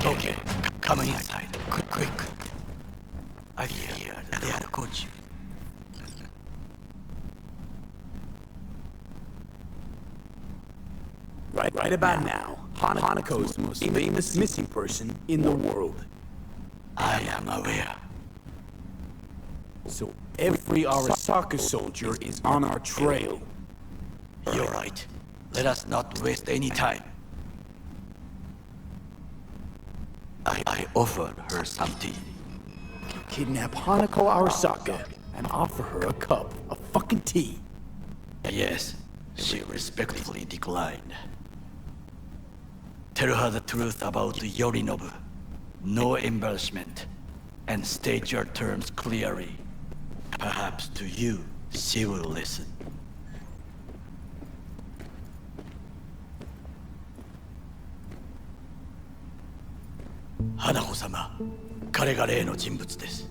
Okay, come inside. Quick. I hear they had caught you. Right about now, Hanako is the most famous missing person in the world. I am aware. So every Arasaka soldier is on our trail. You're right. Let us not waste any time. I offered her something. Kidnap Hanako Arasaka and offer her a cup of fucking tea. Yes, she respectfully declined. Tell her the truth about Yorinobu. No embellishment. And state your terms clearly. Perhaps to you, she will listen. Hanako様、彼が例の人物です。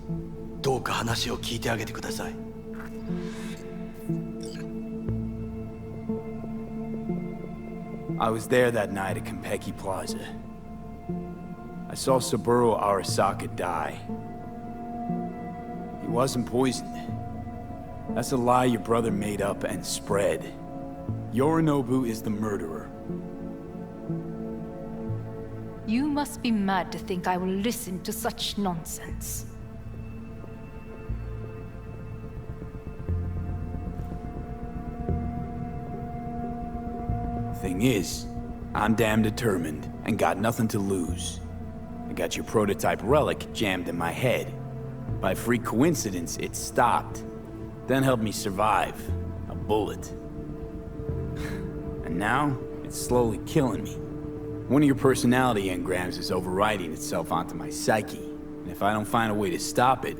どうか話を聞いてあげてください。I was there that night at Konpeki Plaza. I saw Saburo Arasaka die. He wasn't poisoned. That's a lie your brother made up and spread. Yorinobu is the murderer. You must be mad to think I will listen to such nonsense. Thing is, I'm damn determined and got nothing to lose. I got your prototype relic jammed in my head. By freak coincidence, it stopped. Then helped me survive. A bullet. And now, it's slowly killing me. One of your personality engrams is overriding itself onto my psyche. And if I don't find a way to stop it,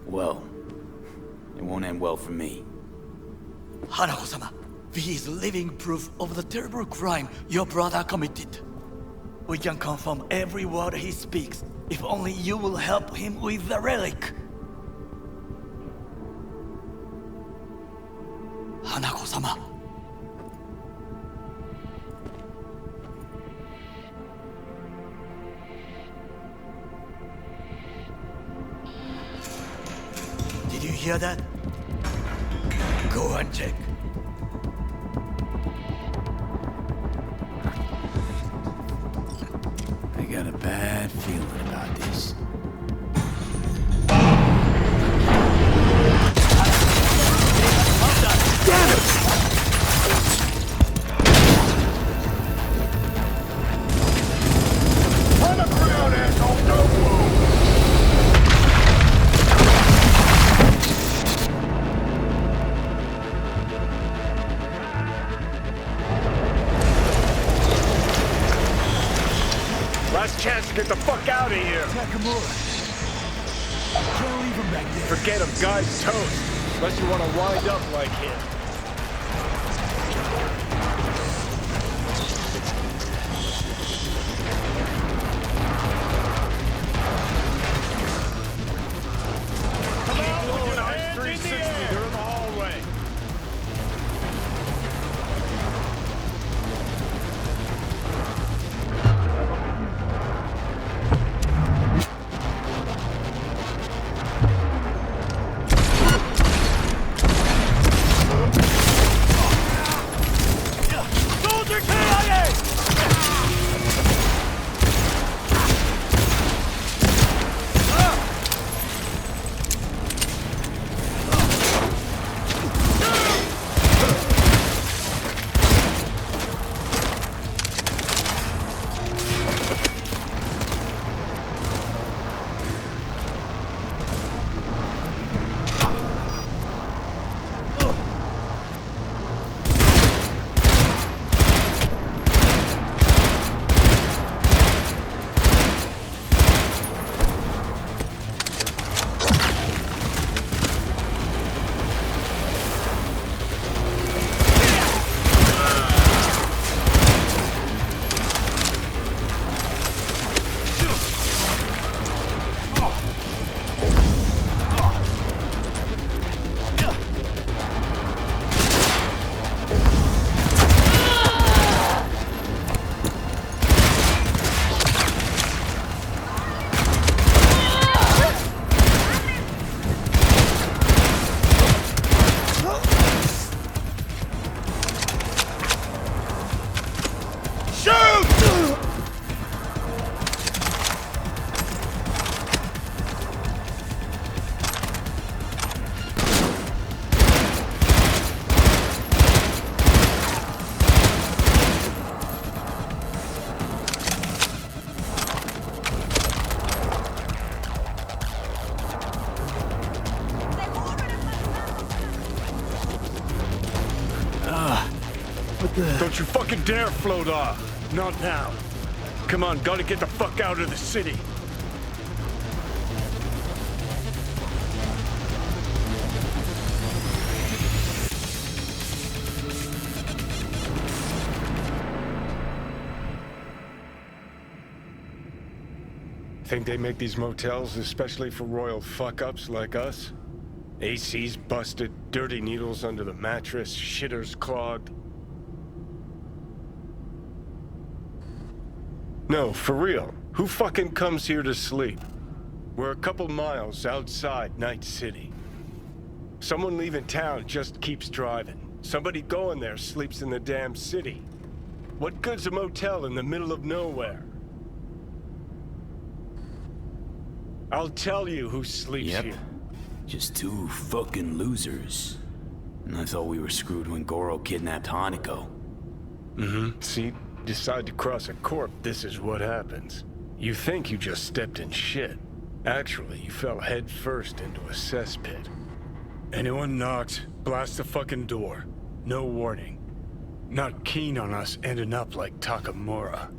well, it won't end well for me. Hanako-sama, he is living proof of the terrible crime your brother committed. We can confirm every word he speaks, if only you will help him with the relic. Hanako-sama. Did you hear that? Go and check. bad feeling about this. Damn it! On the ground, asshole! Don't move! Last chance to get the fuck out of here! Nakamura. Can't leave him back there. Forget him, guy's toast. Unless you want to wind up like him. Come on, with your hands in the air! They're in the hallway. Soldier KIA! Don't you fucking dare float off. Not now. Come on, gotta get the fuck out of the city. Think they make these motels especially for royal fuck-ups like us? AC's busted, dirty needles under the mattress, shitters clogged. No, for real. Who fucking comes here to sleep? We're a couple miles outside Night City. Someone leaving town just keeps driving. Somebody going there sleeps in the damn city. What good's a motel in the middle of nowhere? I'll tell you who sleeps here. Just two fucking losers. And I thought we were screwed when Goro kidnapped Hanako. Mm-hmm. See? Decide to cross a corp, this is what happens. You think you just stepped in shit. Actually, you fell head first into a cesspit. Anyone knocks, blast the fucking door. No warning. Not keen on us ending up like Takamura.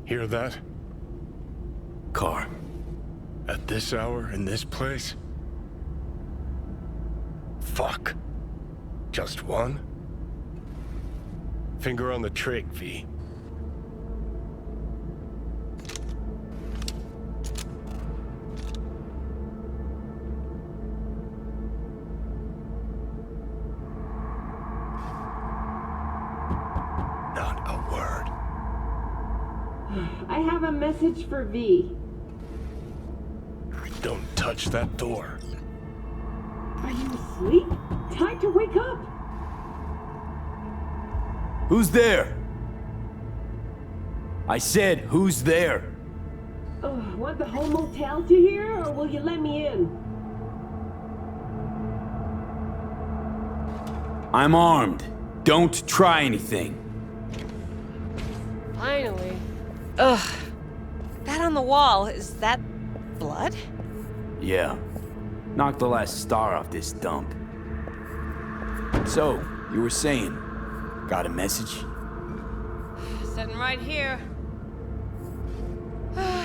Hear that? Car. At this hour, in this place? Fuck. Just one? Finger on the trig, V. Not a word. I have a message for V. Don't touch that door. Are you asleep? Time to wake up! Who's there? I said, who's there? Want the whole motel to hear, or will you let me in? I'm armed. Don't try anything. Finally. Ugh. That on the wall, is that blood? Yeah. Knocked the last star off this dump. So, you were saying, got a message? Sitting right here.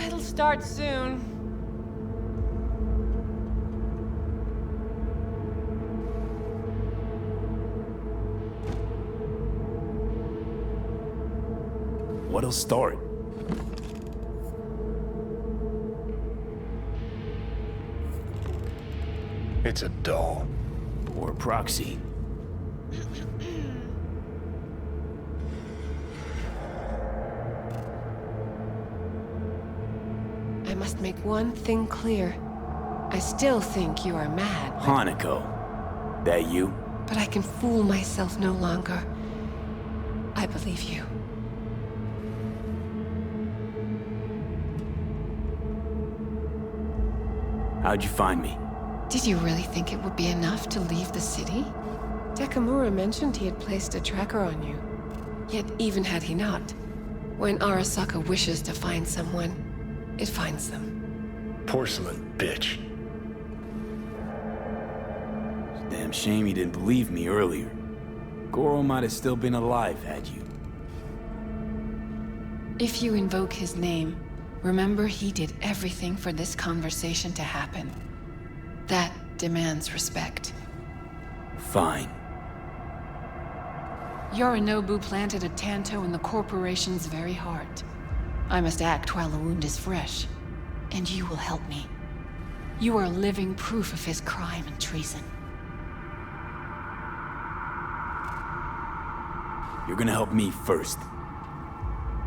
It'll start soon. What'll start? It's a doll. Or a proxy. I must make one thing clear. I still think you are mad. Hanako. That you? But I can fool myself no longer. I believe you. How'd you find me? Did you really think it would be enough to leave the city? Takamura mentioned he had placed a tracker on you. Yet even had he not, when Arasaka wishes to find someone, it finds them. Porcelain bitch. It's a damn shame you didn't believe me earlier. Goro might have still been alive had you. If you invoke his name, remember he did everything for this conversation to happen. That demands respect. Fine. Yorinobu planted a Tanto in the corporation's very heart. I must act while the wound is fresh, and you will help me. You are living proof of his crime and treason. You're gonna help me first.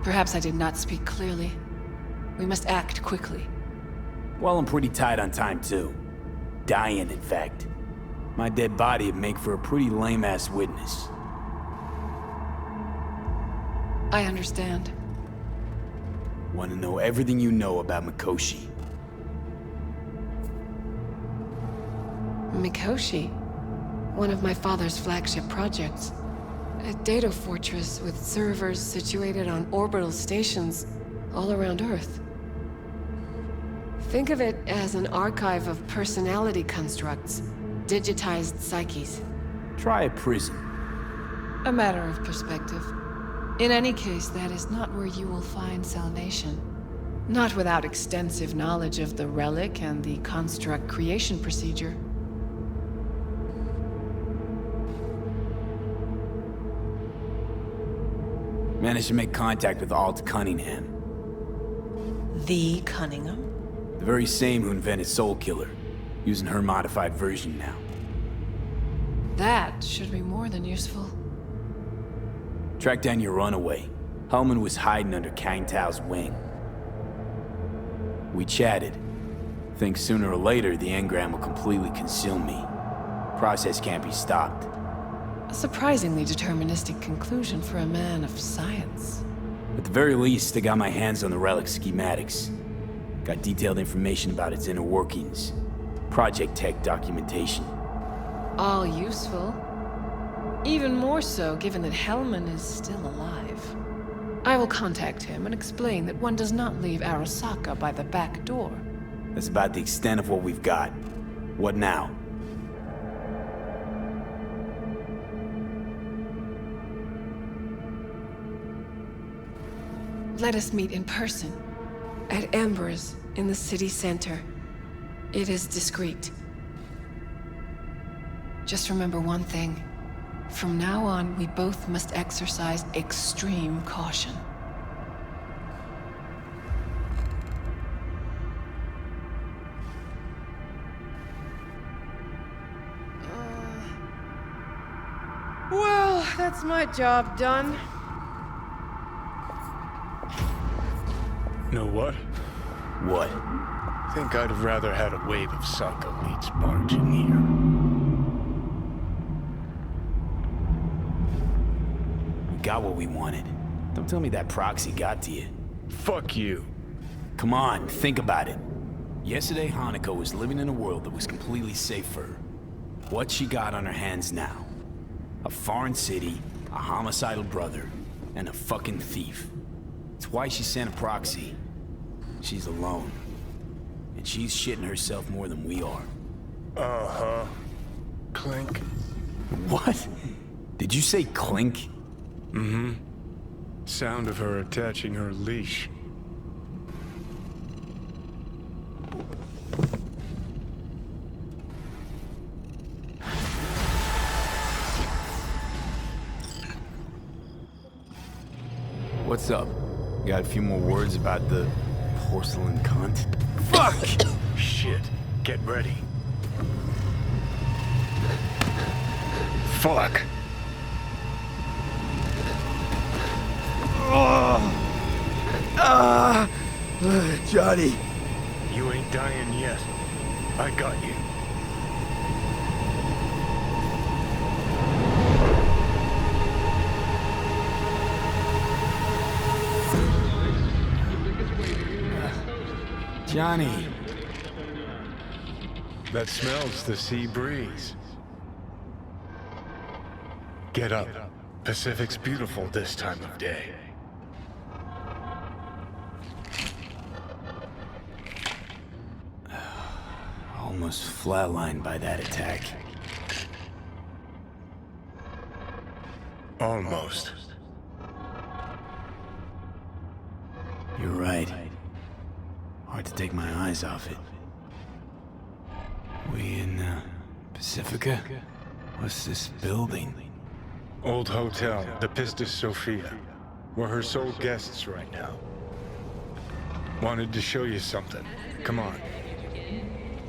Perhaps I did not speak clearly. We must act quickly. Well, I'm pretty tight on time, too. Dying, in fact. My dead body would make for a pretty lame-ass witness. I understand. Want to know everything you know about Mikoshi. Mikoshi, one of my father's flagship projects. A data fortress with servers situated on orbital stations all around Earth. Think of it as an archive of personality constructs, digitized psyches. Try a prison. A matter of perspective. In any case, that is not where you will find salvation. Not without extensive knowledge of the relic and the construct creation procedure. Managed to make contact with Alt Cunningham. The Cunningham? The very same who invented Soul Killer. Using her modified version now. That should be more than useful. Track down your runaway. Hellman was hiding under Kang Tao's wing. We chatted. Think sooner or later the engram will completely consume me. Process can't be stopped. A surprisingly deterministic conclusion for a man of science. At the very least, I got my hands on the relic schematics. Got detailed information about its inner workings. Project tech documentation. All useful. Even more so given that Hellman is still alive. I will contact him and explain that one does not leave Arasaka by the back door. That's about the extent of what we've got. What now? Let us meet in person. At Embers, in the city center. It is discreet. Just remember one thing. From now on, we both must exercise extreme caution. Well, that's my job done. Know what? What? Think I'd have rather had a wave of Saka elites barge in here. We got what we wanted. Don't tell me that proxy got to you. Fuck you. Come on, think about it. Yesterday, Hanako was living in a world that was completely safe for her. What she got on her hands now? A foreign city, a homicidal brother, and a fucking thief. It's why she sent a proxy. She's alone. And she's shitting herself more than we are. Uh-huh. Clink. What? Did you say clink? Mm-hmm. Sound of her attaching her leash. What's up? Got a few more words about the porcelain cunt? Fuck! Shit. Get ready. Fuck. Johnny. You ain't dying yet. I got you. Johnny. That smells the sea breeze. Get up. Pacific's beautiful this time of day. Almost flatlined by that attack. Almost. You're right. Hard to take my eyes off it. We in, Pacifica? What's this building? Old hotel, the Pistis Sophia. We're her sole guests right now. Wanted to show you something. Come on.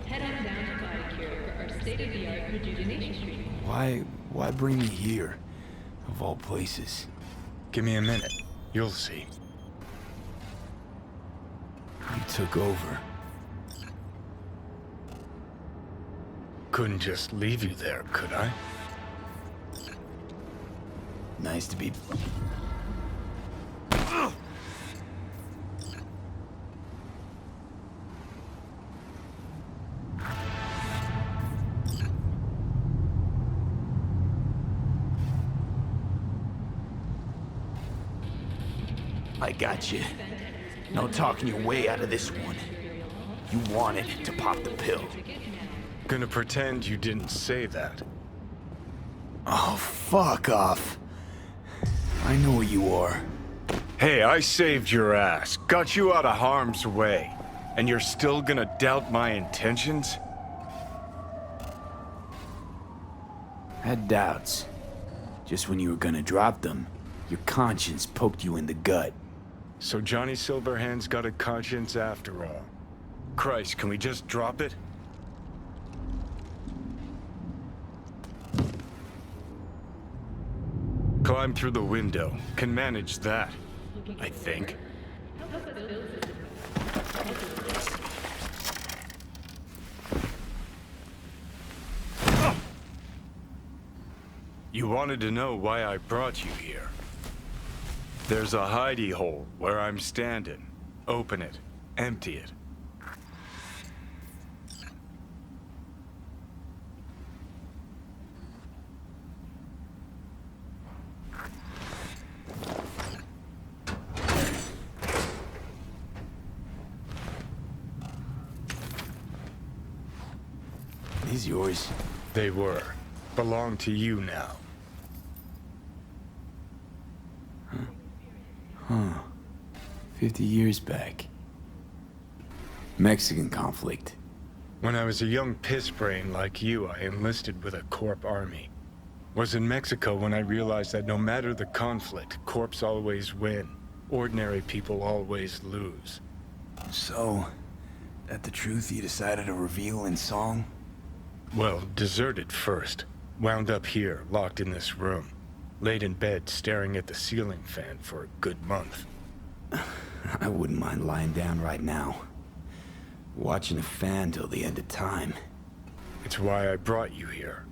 Head on down to Pedicure for our state-of-the-art rejuvenation treatment. Why bring me here? Of all places. Give me a minute. You'll see. You took over. Couldn't just leave you there, could I? Nice to be... I got you. No talking your way out of this one. You wanted to pop the pill. Gonna pretend you didn't say that. Oh, fuck off. I know what you are. Hey, I saved your ass, got you out of harm's way, and you're still gonna doubt my intentions? Had doubts. Just when you were gonna drop them, your conscience poked you in the gut. So Johnny Silverhand's got a conscience after all. Christ, can we just drop it? Climb through the window. Can manage that, I think. You wanted to know why I brought you here. There's a hidey hole where I'm standing. Open it. Empty it. These yours? They were. Belong to you now. Huh. 50 years back. Mexican conflict. When I was a young pissbrain like you, I enlisted with a Corp army. Was in Mexico when I realized that no matter the conflict, Corps always win. Ordinary people always lose. So, that the truth you decided to reveal in song? Well, deserted first. Wound up here, locked in this room. Laid in bed, staring at the ceiling fan for a good month. I wouldn't mind lying down right now. Watching a fan till the end of time. It's why I brought you here.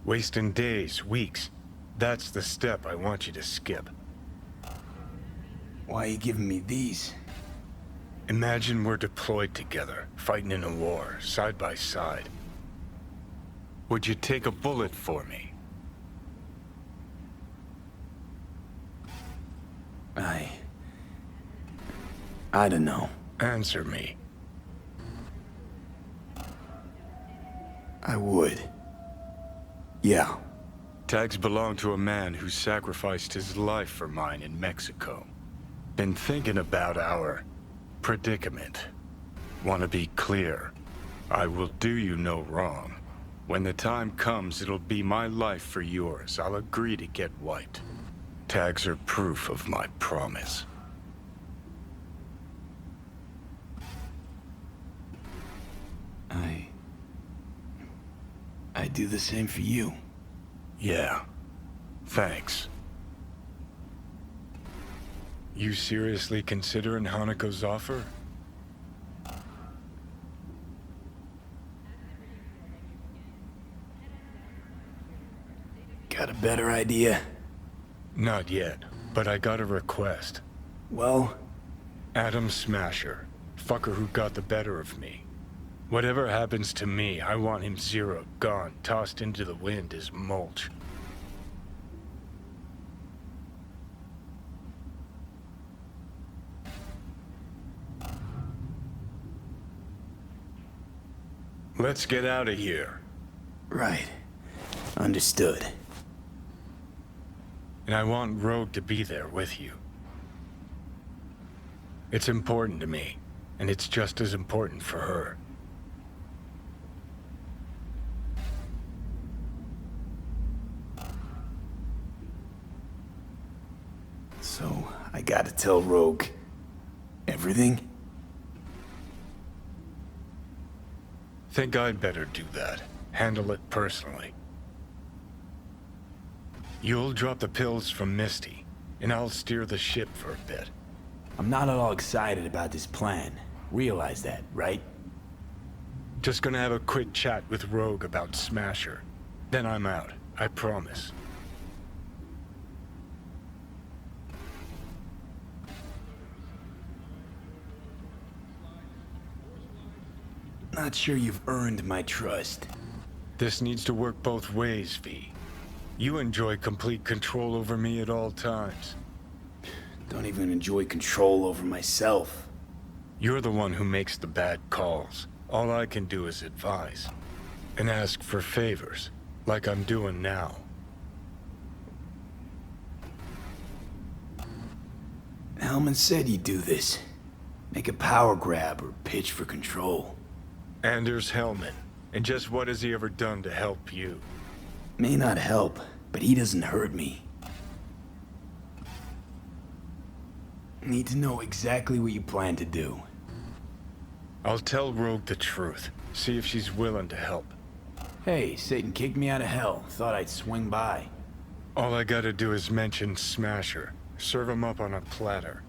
Wasting days, weeks. That's the step I want you to skip. Why are you giving me these? Imagine we're deployed together, fighting in a war, side by side. Would you take a bullet for me? I don't know. Answer me. I would. Yeah. Tags belong to a man who sacrificed his life for mine in Mexico. Been thinking about our predicament. Want to be clear. I will do you no wrong. When the time comes, it'll be my life for yours. I'll agree to get wiped. Tags are proof of my promise. I do the same for you. Yeah. Thanks. You seriously considering Hanako's offer? Got a better idea? Not yet, but I got a request. Well? Adam Smasher. Fucker who got the better of me. Whatever happens to me, I want him zeroed, gone, tossed into the wind as mulch. Let's get out of here. Right. Understood. And I want Rogue to be there with you. It's important to me, and it's just as important for her. So, I gotta tell Rogue everything? Think I'd better do that. Handle it personally. You'll drop the pills from Misty, and I'll steer the ship for a bit. I'm not at all excited about this plan. Realize that, right? Just gonna have a quick chat with Rogue about Smasher. Then I'm out, I promise. Not sure you've earned my trust. This needs to work both ways, V. You enjoy complete control over me at all times. Don't even enjoy control over myself. You're the one who makes the bad calls. All I can do is advise. And ask for favors, like I'm doing now. Hellman said you'd do this. Make a power grab or pitch for control. Anders Hellman. And just what has he ever done to help you? May not help, but he doesn't hurt me. Need to know exactly what you plan to do. I'll tell Rogue the truth. See if she's willing to help. Hey, Satan kicked me out of hell. Thought I'd swing by. All I gotta do is mention Smasher. Serve him up on a platter.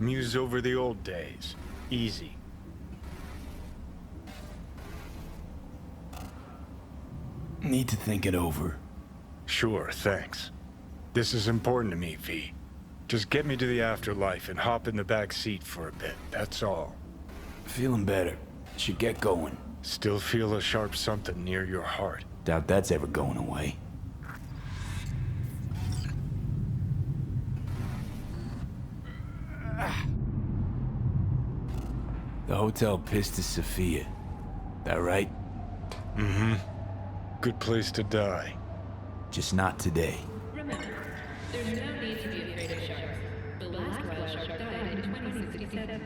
Muse over the old days. Easy. Need to think it over. Sure, thanks. This is important to me, V. Just get me to the afterlife and hop in the back seat for a bit, that's all. Feeling better. Should get going. Still feel a sharp something near your heart. Doubt that's ever going away. The Hotel Pistis Sophia. That right? Mm-hmm. Good place to die. Just not today. Remember, there's no need to be afraid of sharks. The last wild shark died in 2067.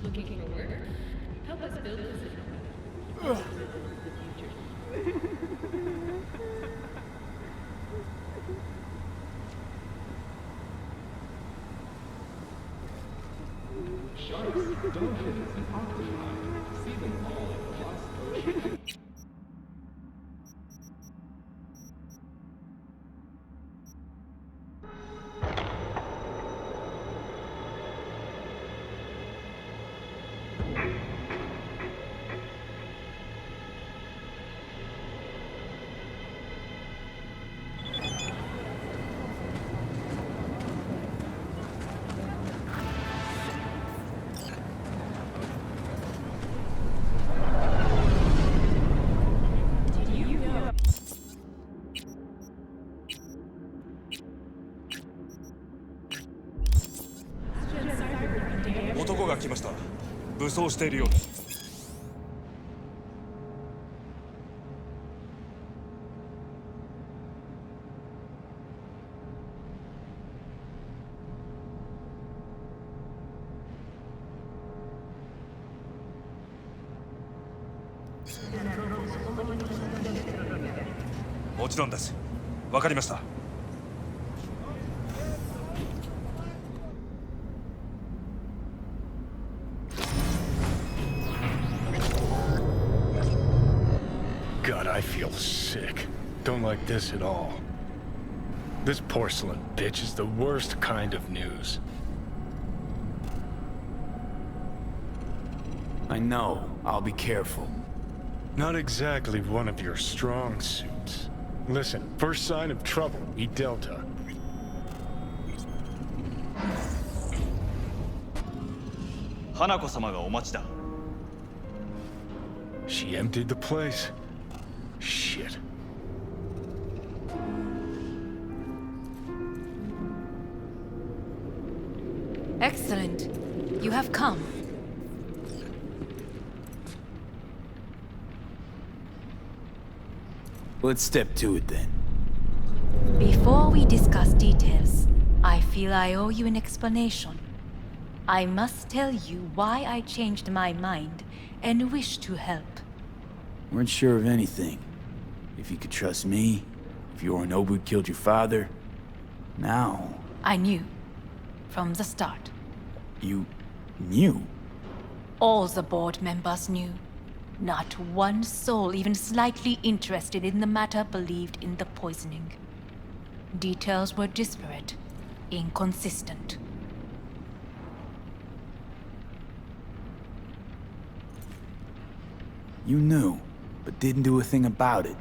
Looking for work? Help us build this system. が来ました。武装しているようです。もちろんです。わかりました。God, I feel sick. Don't like this at all. This porcelain bitch is the worst kind of news. I know. I'll be careful. Not exactly one of your strong suits. Listen, first sign of trouble, E Delta. Hanako-samaがお待ちだ。She emptied the place. Shit. Excellent. You have come. Let's step to it then. Before we discuss details, I feel I owe you an explanation. I must tell you why I changed my mind and wish to help. Weren't sure of anything. If you could trust me, if Yorinobu killed your father. Now... I knew. From the start. You... knew? All the board members knew. Not one soul even slightly interested in the matter believed in the poisoning. Details were disparate, inconsistent. You knew, but didn't do a thing about it.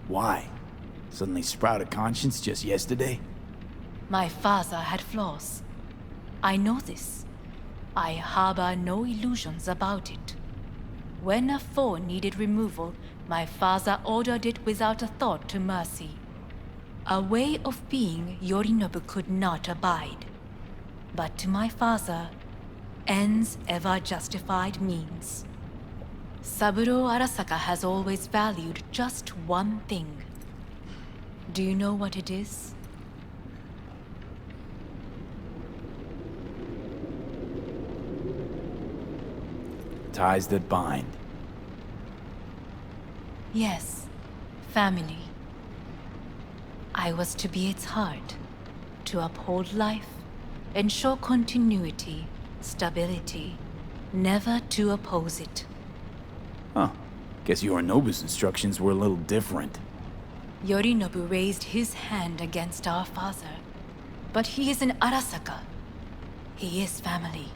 Why? Suddenly sprout a conscience just yesterday? My father had flaws. I know this. I harbor no illusions about it. When a foe needed removal, my father ordered it without a thought to mercy. A way of being Yorinobu could not abide. But to my father, ends ever justified means. Saburo Arasaka has always valued just one thing. Do you know what it is? Ties that bind. Yes, family. I was to be its heart, to uphold life, ensure continuity, stability, never to oppose it. Huh. Guess Yorinobu's instructions were a little different. Yorinobu raised his hand against our father, but he is an Arasaka. He is family.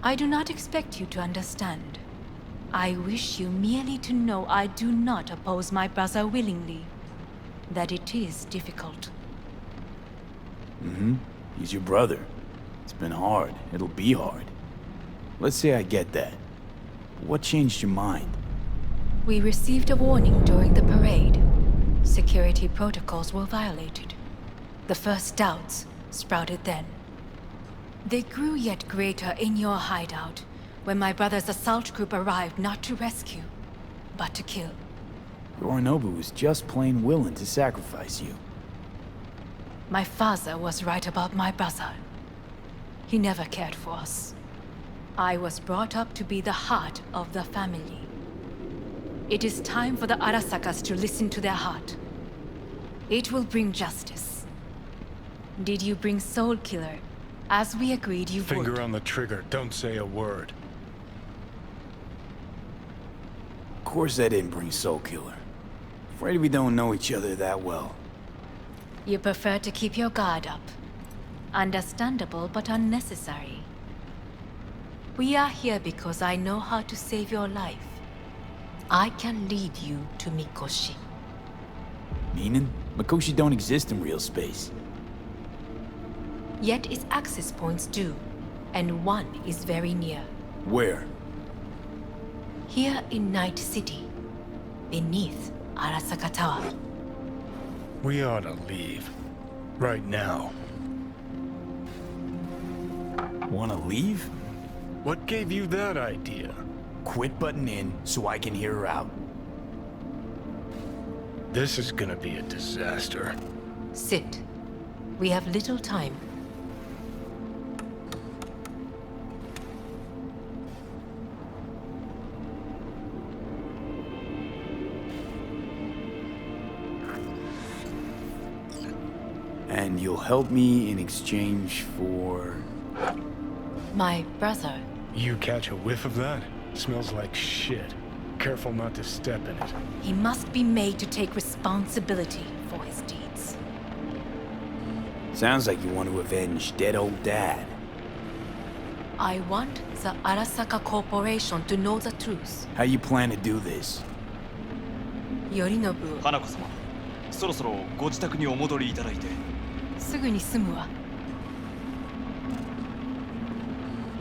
I do not expect you to understand. I wish you merely to know I do not oppose my brother willingly. That it is difficult. Mm-hmm. He's your brother. It's been hard. It'll be hard. Let's say I get that. What changed your mind? We received a warning during the parade. Security protocols were violated. The first doubts sprouted then. They grew yet greater in your hideout, when my brother's assault group arrived not to rescue, but to kill. Yorinobu was just plain willing to sacrifice you. My father was right about my brother. He never cared for us. I was brought up to be the heart of the family. It is time for the Arasakas to listen to their heart. It will bring justice. Did you bring Soul Killer, as we agreed you would? Finger on the trigger, don't say a word. Of course I didn't bring Soul Killer. Afraid we don't know each other that well. You prefer to keep your guard up. Understandable, but unnecessary. We are here because I know how to save your life. I can lead you to Mikoshi. Meaning? Mikoshi don't exist in real space. Yet its access points do, and one is very near. Where? Here in Night City, beneath Arasaka Tower. We ought to leave. Right now. Wanna leave? What gave you that idea? Quit butting in so I can hear her out. This is gonna be a disaster. Sit. We have little time. And you'll help me in exchange for... My brother. You catch a whiff of that? Smells like shit. Careful not to step in it. He must be made to take responsibility for his deeds. Sounds like you want to avenge dead old dad. I want the Arasaka Corporation to know the truth. How you plan to do this? Yorinobu, 花子様、そろそろご自宅にお戻りいただいて。すぐに済むわ。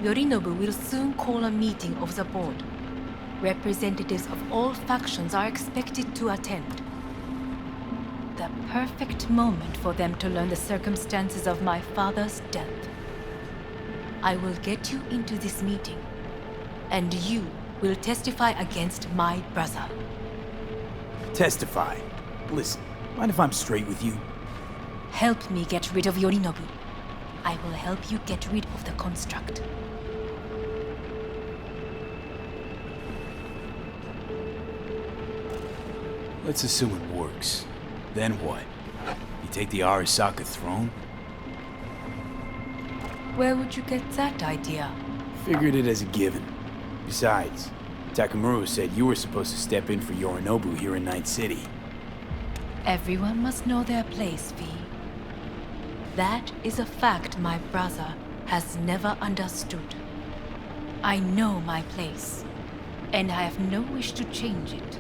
Yorinobu will soon call a meeting of the board. Representatives of all factions are expected to attend. The perfect moment for them to learn the circumstances of my father's death. I will get you into this meeting, and you will testify against my brother. Testify. Listen, mind if I'm straight with you? Help me get rid of Yorinobu. I will help you get rid of the construct. Let's assume it works. Then what? You take the Arasaka throne? Where would you get that idea? Figured it as a given. Besides, Takamura said you were supposed to step in for Yorinobu here in Night City. Everyone must know their place, V. That is a fact my brother has never understood. I know my place, and I have no wish to change it.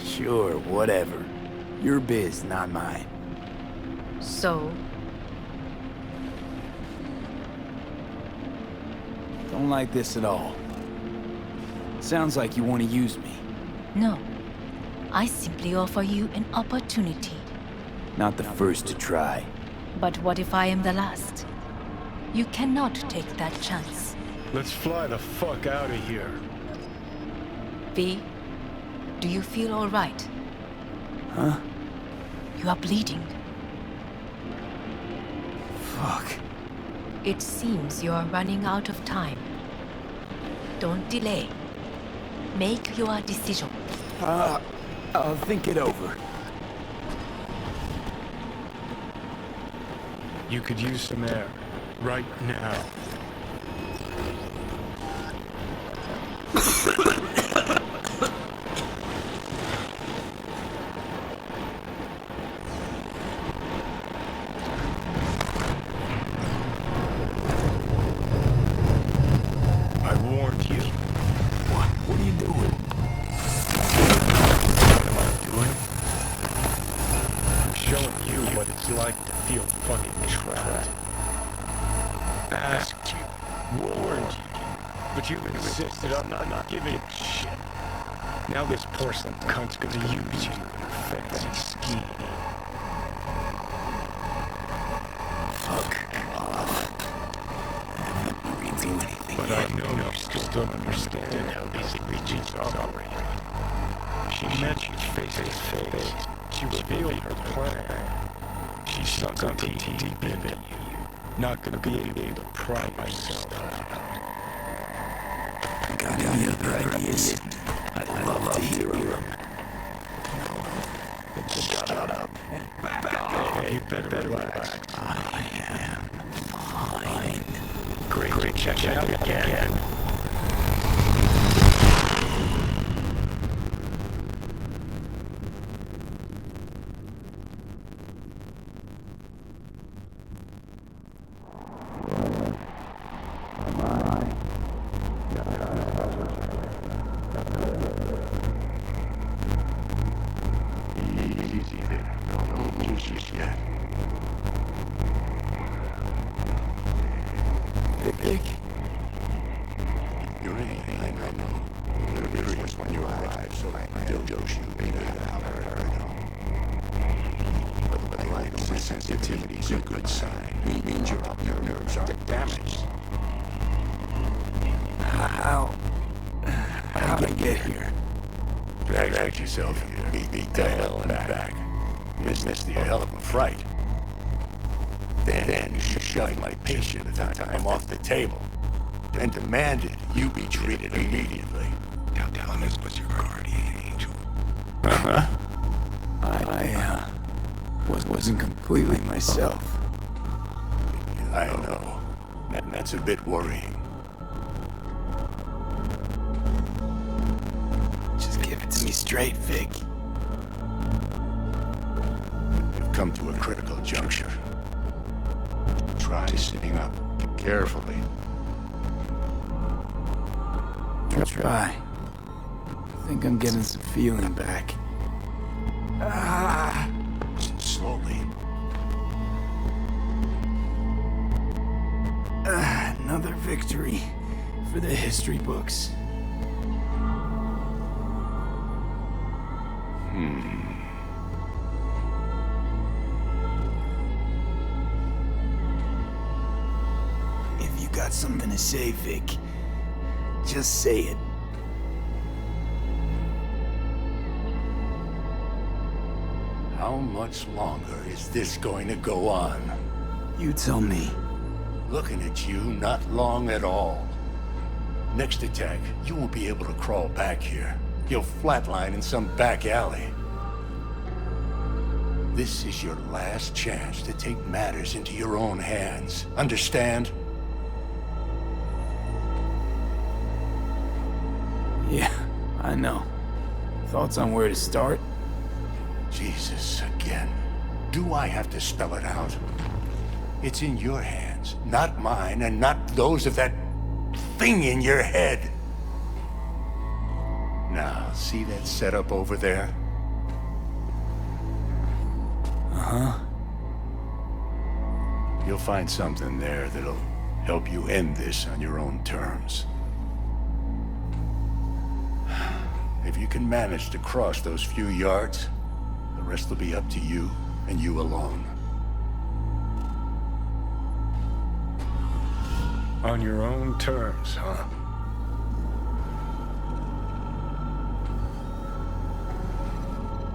Sure, whatever. Your biz, not mine. So, Don't like this at all. Sounds like you want to use me. no. I simply offer you an opportunity. Not the first to try. But what if I am the last? You cannot take that chance. Let's fly the fuck out of here. V, do you feel all right? Huh? You are bleeding. Fuck. It seems you are running out of time. Don't delay. Make your decision. I'll think it over. You could use some air. Right now. I warned you. What are you doing? I'm showing you what it's like to feel fucking trapped. Asked you, warned you, but you insisted on not giving a shit. Now this porcelain cunt's gonna use you in a fancy scheme. Fuck off. I haven't do anything But yet. I know you still don't understand how these regions operate. She met you face to face. She revealed her plan. She's sunk deep into you. Not gonna be able to pry yourself out. Got any other ideas? I'd love to hear them. Shut up. Hey, you better relax. I am fine. Great, check it out again. Vic? You're anything I know. You're curious when you arrive, so I don't shoot me out. But I insist sensitivity is a good sign. It means your nerves aren't damaged. How'd I get here? Drag yourself here. Beat the hell and back. Missed the hell of a fright. Then you shoved my patient at that time off the table and demanded you be treated immediately. Now Dylan was your guardian angel. Uh-huh. I wasn't completely myself. I know. That's a bit worrying. Just give it to me straight, Vic. You've come to a critical juncture. Try sitting up carefully. Try. I think I'm getting some feeling back. Slowly. Another victory for the history books. If you got something to say, Vic, just say it. How much longer is this going to go on? You tell me. Looking at you, not long at all. Next attack, you won't be able to crawl back here. You'll flatline in some back alley. This is your last chance to take matters into your own hands. Understand? Yeah, I know. Thoughts on where to start? Jesus, again. Do I have to spell it out? It's in your hands, not mine, and not those of that thing in your head. Now, see that setup over there? Uh-huh. You'll find something there that'll help you end this on your own terms. If you can manage to cross those few yards, the rest will be up to you, and you alone. On your own terms, huh?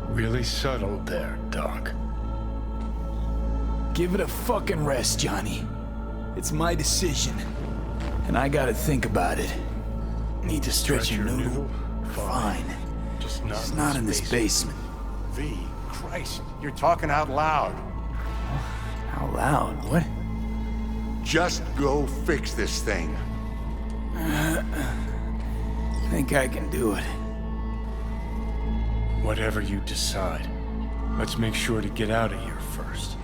Really subtle there, Doc. Give it a fucking rest, Johnny. It's my decision, and I gotta think about it. Need to stretch your noodle? Fine. Just not in this basement. V, Christ, you're talking out loud. Out loud? What? Just go fix this thing. Think I can do it. Whatever you decide, let's make sure to get out of here first.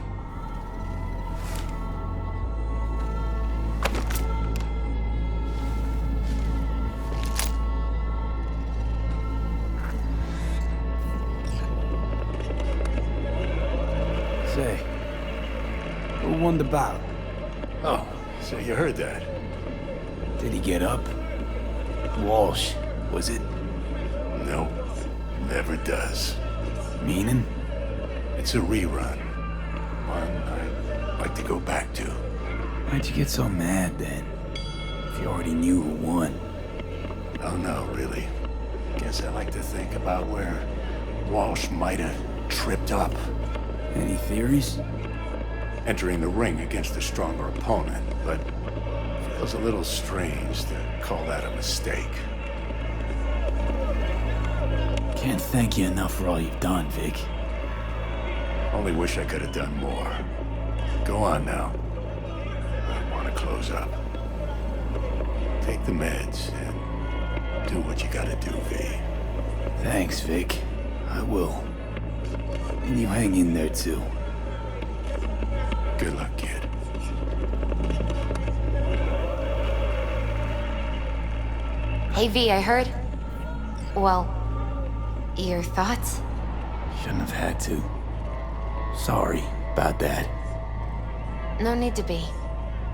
Say, who won the bout? Oh, so you heard that. Did he get up? Walsh, was it? No, never does. Meaning? It's a rerun. One I'd like to go back to. Why'd you get so mad then? If you already knew who won. Oh no, really. Guess I like to think about where Walsh might have tripped up. Any theories? Entering the ring against a stronger opponent, but feels a little strange to call that a mistake. Can't thank you enough for all you've done, Vic. Only wish I could have done more. Go on now. I want to close up. Take the meds and do what you gotta do, V. Thanks, Vic. I will. And you hang in there, too. Good luck, kid. Hey, V, I heard... Well, your thoughts? Shouldn't have had to. Sorry about that. No need to be.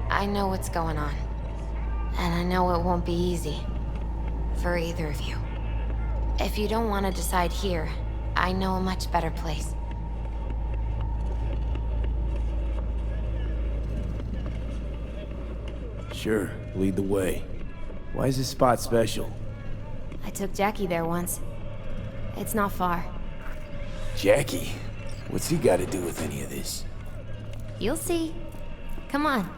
I know what's going on. And I know it won't be easy. For either of you. If you don't want to decide here, I know a much better place. Sure, lead the way. Why is this spot special? I took Jackie there once. It's not far. Jackie? What's he got to do with any of this? You'll see. Come on.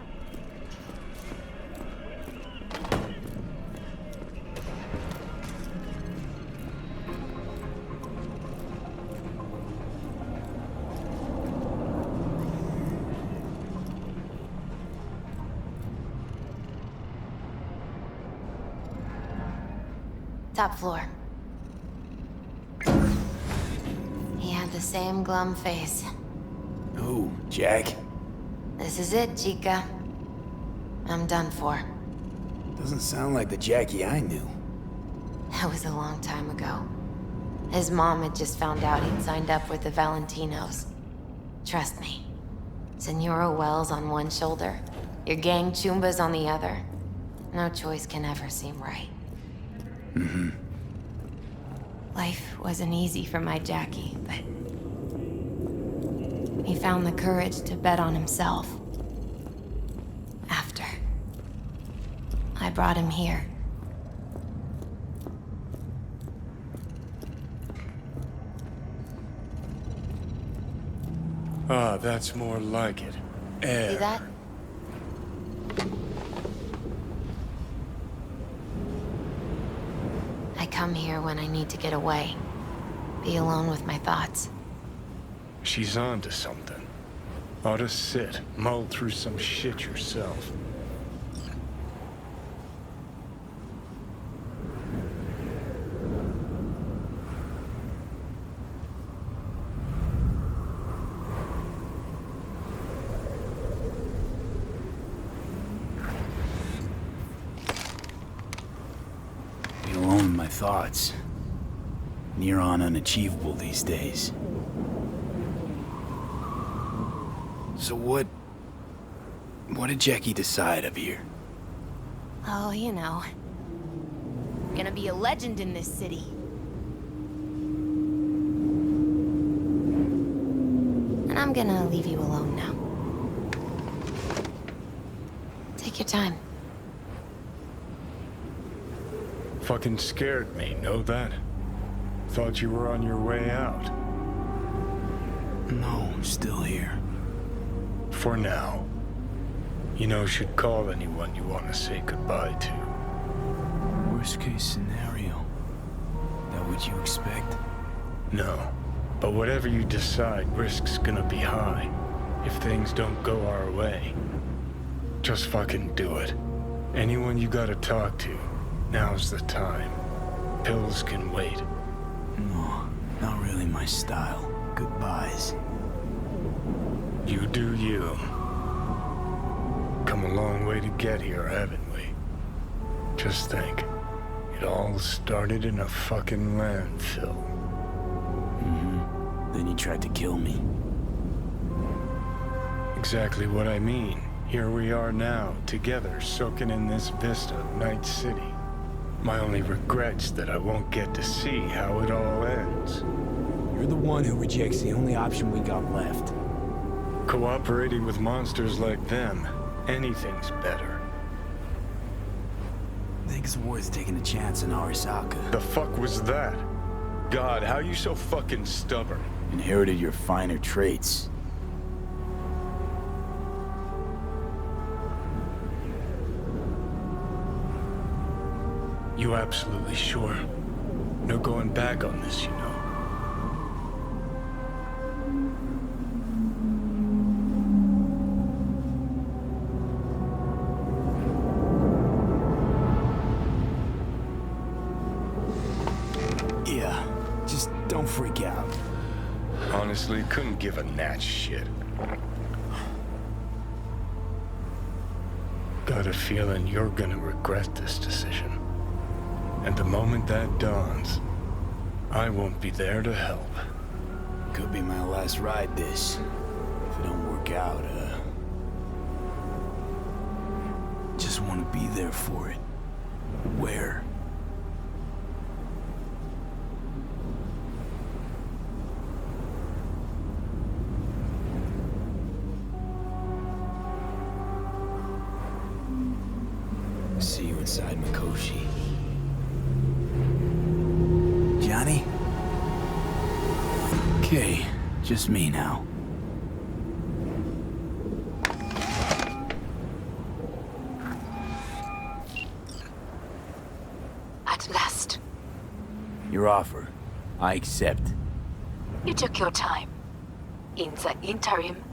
Top floor. He had the same glum face. Who? Jack? This is it, Chica. I'm done for. Doesn't sound like the Jackie I knew. That was a long time ago. His mom had just found out he'd signed up with the Valentinos. Trust me. Senora Wells on one shoulder, your gang Chumbas on the other. No choice can ever seem right. Mm-hmm. Life wasn't easy for my Jackie, but he found the courage to bet on himself. After I brought him here. Ah, that's more like it. Air. See that? I come here when I need to get away. Be alone with my thoughts. She's on to something. Ought to sit, mull through some shit yourself. Be alone with my thoughts. Near on unachievable these days. So what did Jackie decide up here? Oh, you know. Gonna be a legend in this city. And I'm gonna leave you alone now. Take your time. Fucking scared me, know that? Thought you were on your way out. No, still here. For now. You know, should call anyone you want to say goodbye to. Worst case scenario. That what you expect? No. But whatever you decide, risk's gonna be high. If things don't go our way. Just fucking do it. Anyone you gotta talk to, now's the time. Pills can wait. No, not really my style. Goodbyes. You do you. Come a long way to get here, haven't we? Just think. It all started in a fucking landfill. Mm-hmm. Then he tried to kill me. Exactly what I mean. Here we are now, together, soaking in this vista of Night City. My only regret's that I won't get to see how it all ends. You're the one who rejects the only option we got left. Cooperating with monsters like them, anything's better. Think it's worth taking a chance in Arasaka. The fuck was that? God, how you so fucking stubborn? Inherited your finer traits. You absolutely sure? No going back on this, you know. Yeah, just don't freak out. Honestly, couldn't give a gnat's shit. Got a feeling you're gonna regret this decision. And the moment that dawns, I won't be there to help. Could be my last ride this. If it don't work out, just want to be there for it. Where? inside Mikoshi. Johnny? Okay, just me now. At last. Your offer. I accept. You took your time. In the interim,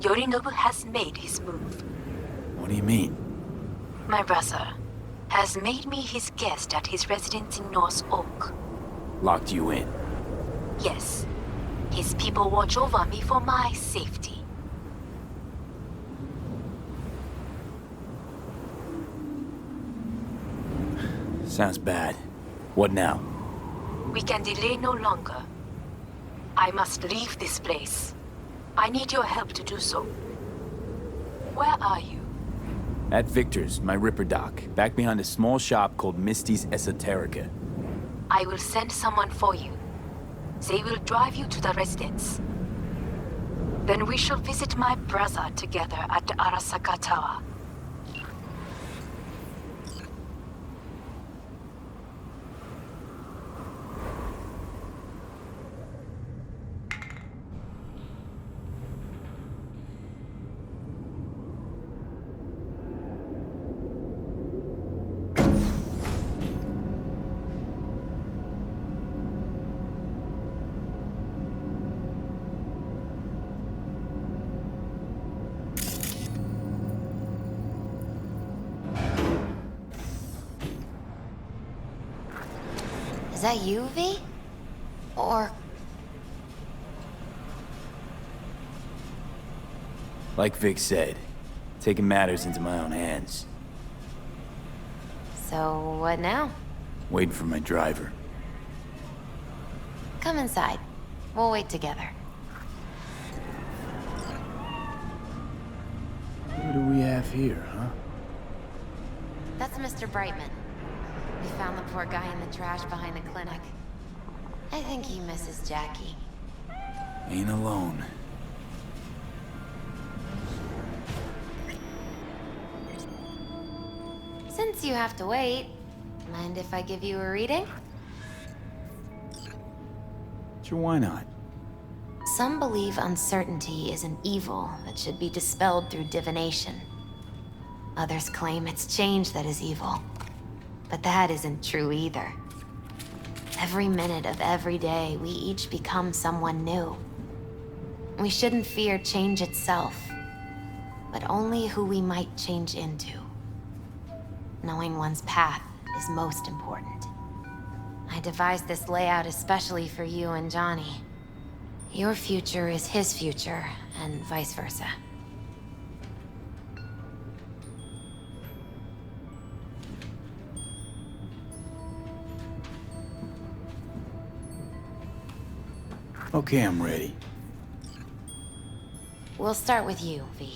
Yorinobu has made his move. What do you mean? My brother has made me his guest at his residence in North Oak. Locked you in? Yes. His people watch over me for my safety. Sounds bad. What now? We can delay no longer. I must leave this place. I need your help to do so. Where are you? At Victor's, my Ripper dock, back behind a small shop called Misty's Esoterica. I will send someone for you. They will drive you to the residence. Then we shall visit my brother together at the Arasaka Tower. Is that you, V? Or... Like Vic said, taking matters into my own hands. So, what now? Waiting for my driver. Come inside. We'll wait together. What do we have here, huh? That's Mr. Brightman. We found the poor guy in the trash behind the clinic. I think he misses Jackie. Ain't alone. Since you have to wait, mind if I give you a reading? Sure, why not? Some believe uncertainty is an evil that should be dispelled through divination. Others claim it's change that is evil. But that isn't true either. Every minute of every day, we each become someone new. We shouldn't fear change itself, but only who we might change into. Knowing one's path is most important. I devised this layout especially for you and Johnny. Your future is his future, and vice versa. Okay, I'm ready. We'll start with you, V.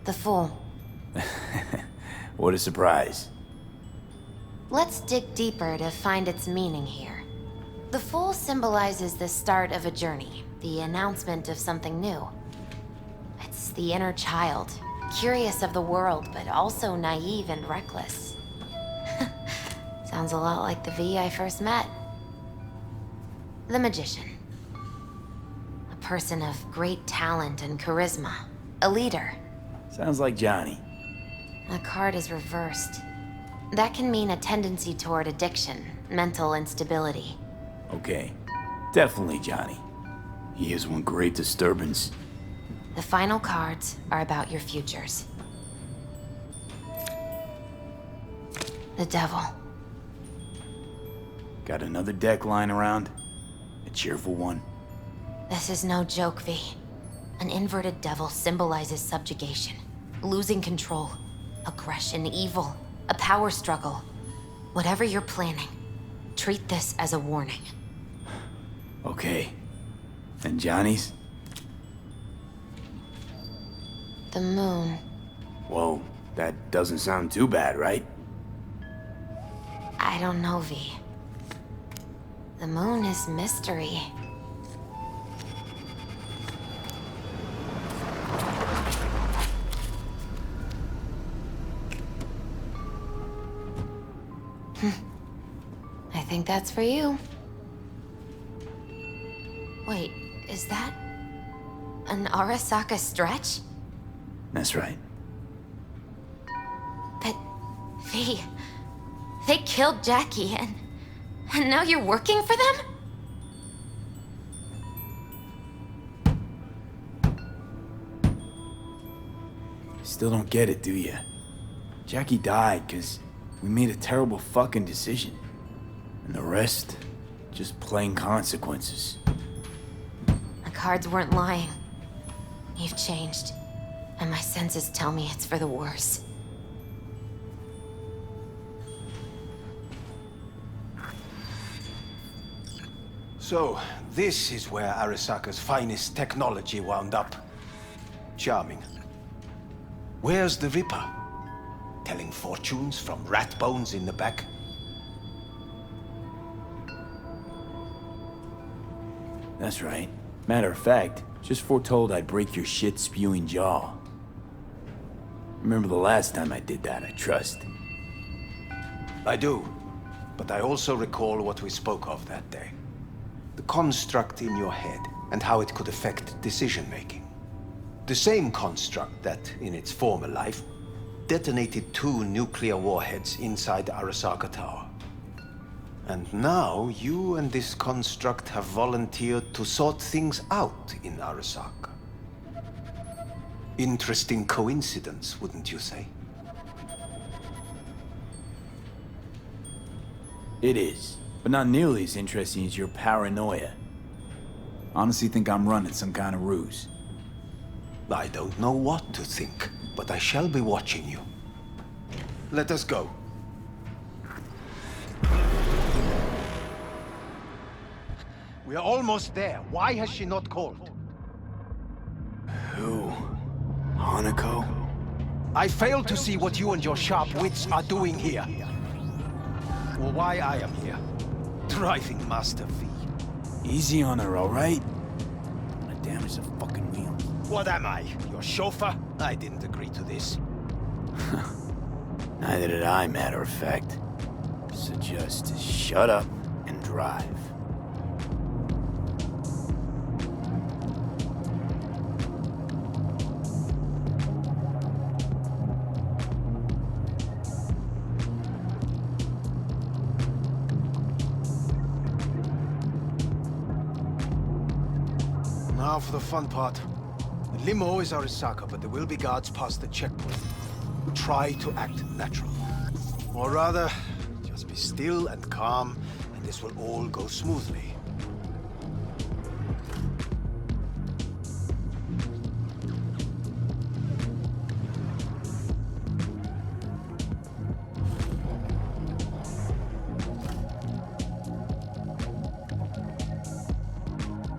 The Fool. What a surprise. Let's dig deeper to find its meaning here. The Fool symbolizes the start of a journey, the announcement of something new. It's the inner child, curious of the world, but also naive and reckless. Sounds a lot like the V I first met. The Magician. A person of great talent and charisma. A leader. Sounds like Johnny. The card is reversed. That can mean a tendency toward addiction, mental instability. Okay, definitely Johnny. He is one great disturbance. The final cards are about your futures. The Devil. Got another deck lying around? A cheerful one? This is no joke, V. An inverted devil symbolizes subjugation, losing control, aggression, evil, a power struggle. Whatever you're planning, treat this as a warning. Okay. And Johnny's? The Moon. Whoa, that doesn't sound too bad, right? I don't know, V. The Moon is mystery. I think that's for you. Wait, is that an Arasaka stretch? That's right. But they killed Jackie and now you're working for them? Still don't get it, do ya? Jackie died because we made a terrible fucking decision. And the rest, just plain consequences. The cards weren't lying. You've changed. And my senses tell me it's for the worse. So, this is where Arasaka's finest technology wound up. Charming. Where's the Ripper? Telling fortunes from rat bones in the back? That's right. Matter of fact, just foretold I'd break your shit-spewing jaw. Remember the last time I did that, I trust. I do. But I also recall what we spoke of that day. The construct in your head, and how it could affect decision-making. The same construct that, in its former life, detonated 2 nuclear warheads inside Arasaka Tower. And now, you and this construct have volunteered to sort things out in Arasaka. Interesting coincidence, wouldn't you say? It is, but not nearly as interesting as your paranoia. Honestly think I'm running some kind of ruse. I don't know what to think, but I shall be watching you. Let us go. We are almost there. Why has she not called? Who? Hanako? I fail to see what you and your sharp wits are doing here. Or why I am here. Driving Master V. Easy on her, alright? I damage the fucking wheel. What am I? Your chauffeur? I didn't agree to this. Neither did I, matter of fact. So just shut up and drive. Now for the fun part. The limo is Arasaka, but there will be guards past the checkpoint. Try to act natural. Or rather, just be still and calm, and this will all go smoothly.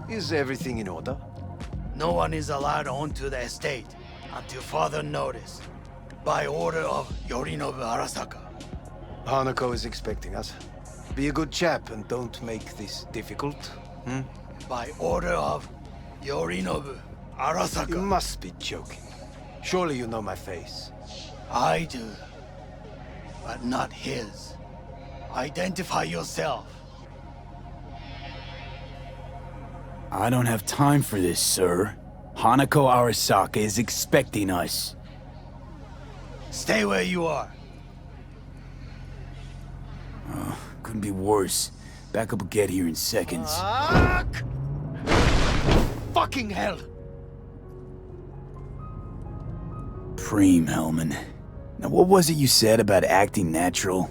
Is everything in order? No one is allowed onto the estate until further notice. By order of Yorinobu Arasaka. Hanako is expecting us. Be a good chap and don't make this difficult. By order of Yorinobu Arasaka. You must be joking. Surely you know my face. I do. But not his. Identify yourself. I don't have time for this, sir. Hanako Arasaka is expecting us. Stay where you are. Couldn't be worse. Backup will get here in seconds. Fuck! Fucking hell! Preem, Hellman. Now what was it you said about acting natural?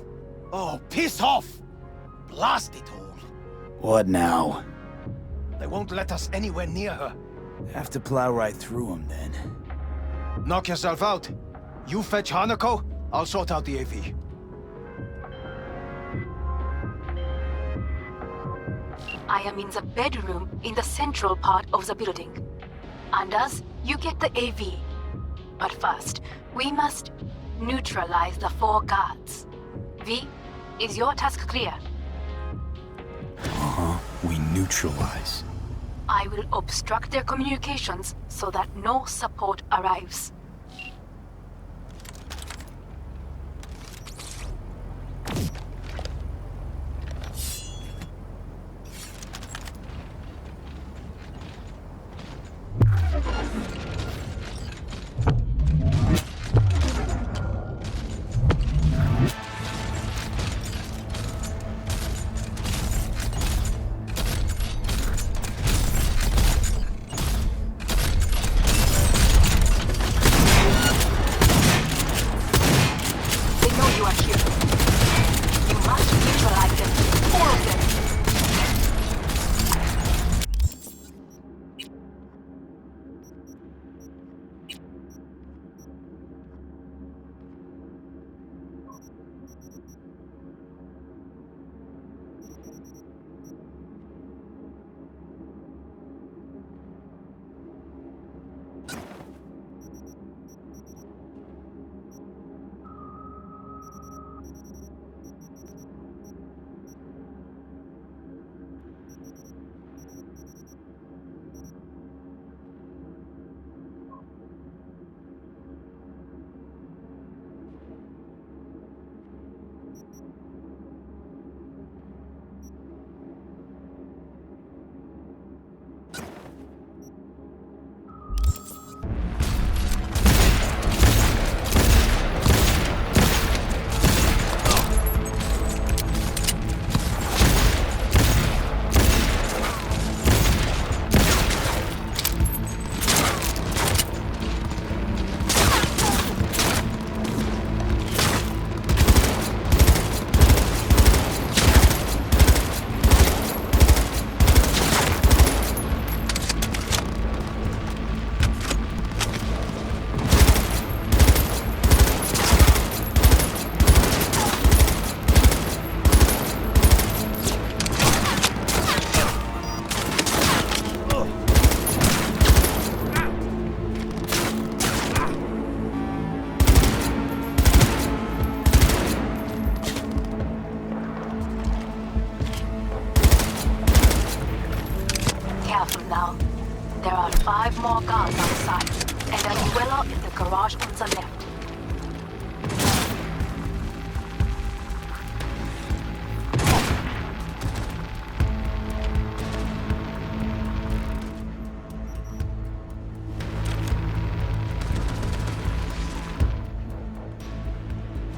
Oh, piss off! Blast it all. What now? They won't let us anywhere near her. Have to plow right through them, then. Knock yourself out. You fetch Hanako, I'll sort out the AV. I am in the bedroom in the central part of the building. Anders, you get the AV. But first, we must neutralize the 4 guards. V, is your task clear? We neutralize. I will obstruct their communications so that no support arrives. here. You must neutralize them. All of them. Careful now. There are 5 more guards outside, and a dweller in the garage on the left.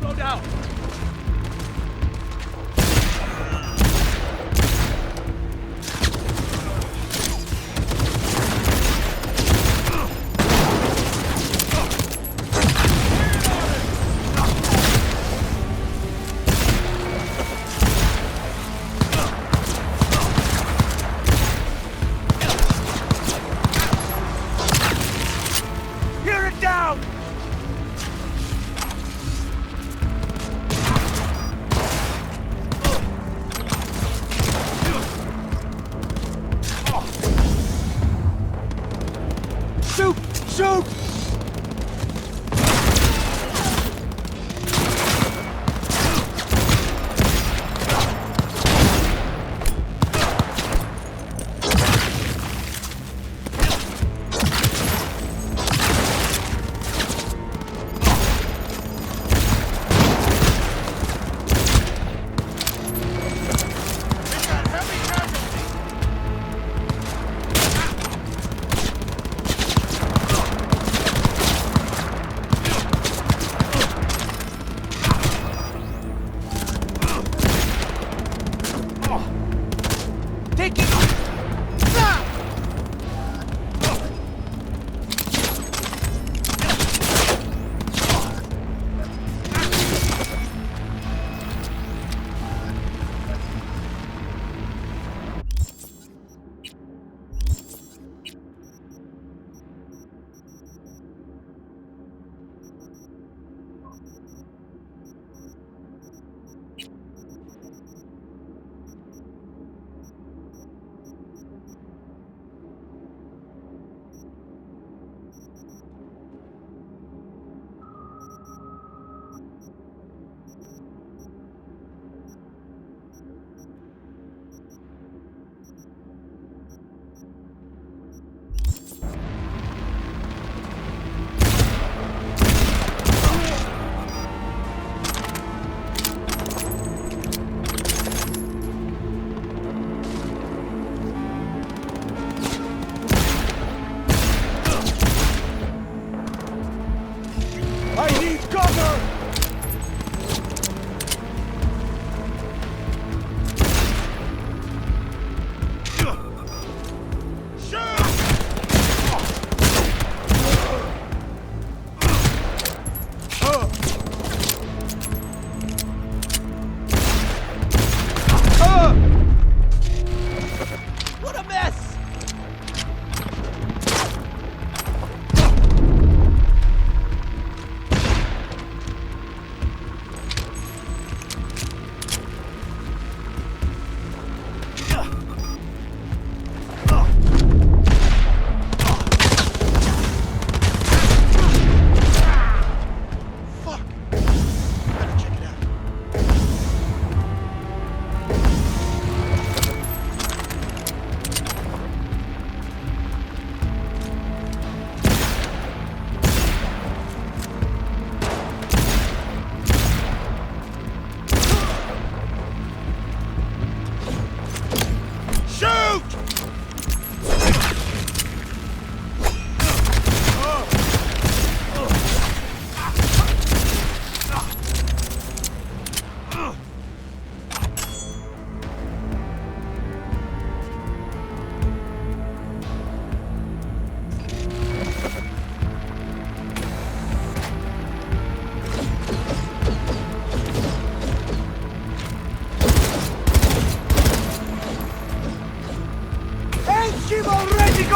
Slow down!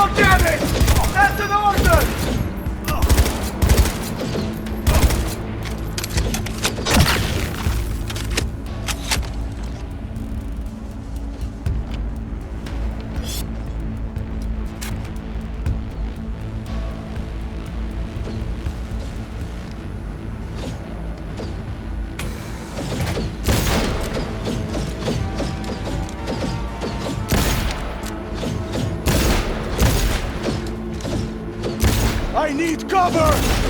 More damage! That's an order! I need cover!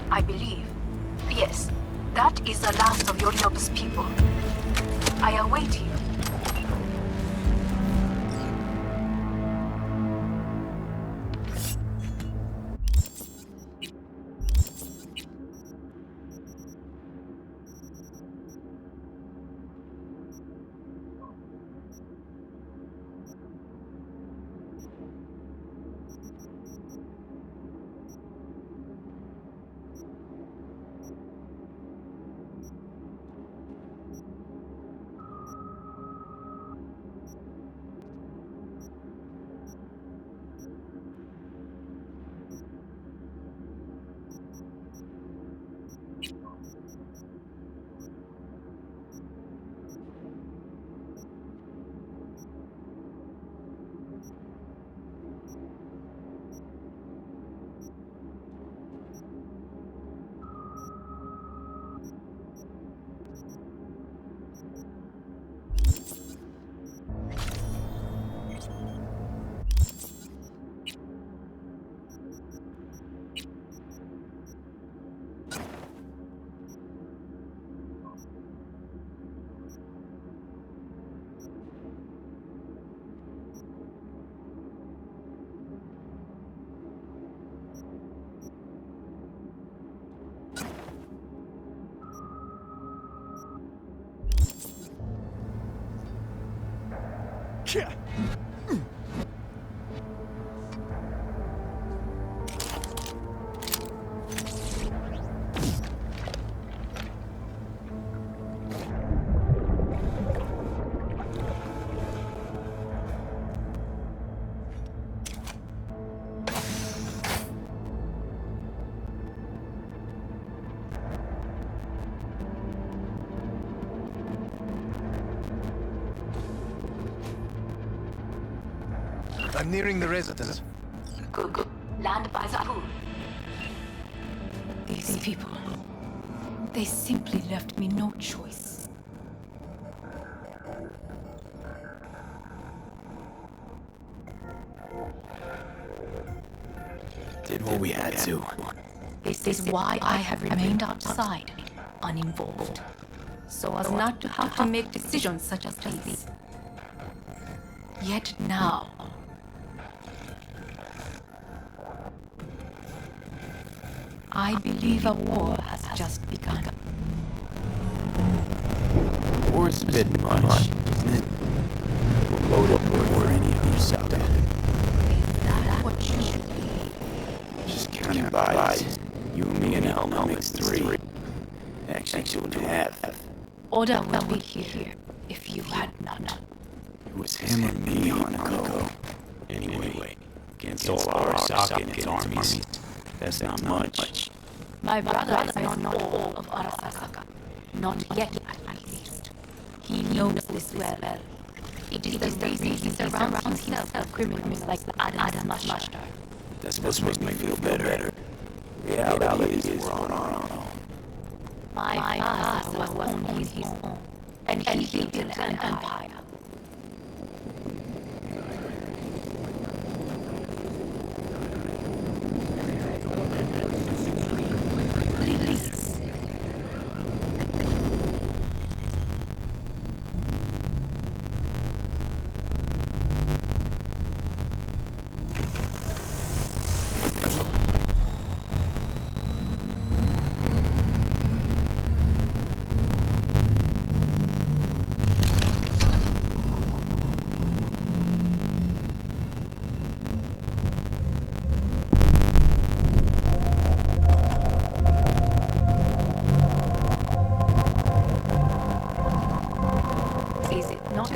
I believe. Yes, that is the last of your noble people. I await you. I'm nearing the residence. Good. Land by the pool. These people, they simply left me no choice. Did what we had to. This is why I have remained outside, uninvolved, so as not to have to make decisions such as these. Yet now, I believe a war has just begun. War's a bit much, isn't it? We'll load up for any of you out there. Is that what you believe? Just counting bodies. You and me and Elmo makes 3. Actually, 2.5. Order would be here if you had not. It was him or me on the go. Anyway, against all Arasaka and its armies, that's not much. My brother is not all of Arasaka. Not yet, at least. He knows this well. It is the reason he surrounds himself with criminals like Adam Master. That's supposed to make me feel better. Reality is we're on our own. My father was only his own, and he built an empire. Please.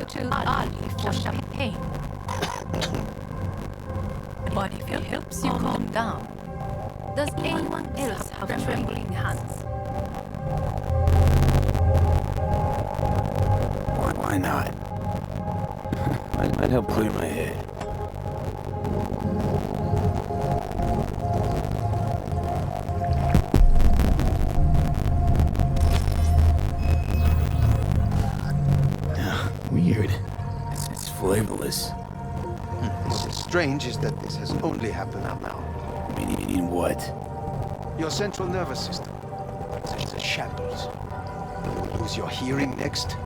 Too early for champagne. But if it helps you calm down, does anyone else have trembling hands? Why not? Might help clear my head. Weird. It's flavorless. What's strange is that this has only happened now. Meaning what? Your central nervous system. It's a shambles. You lose your hearing next,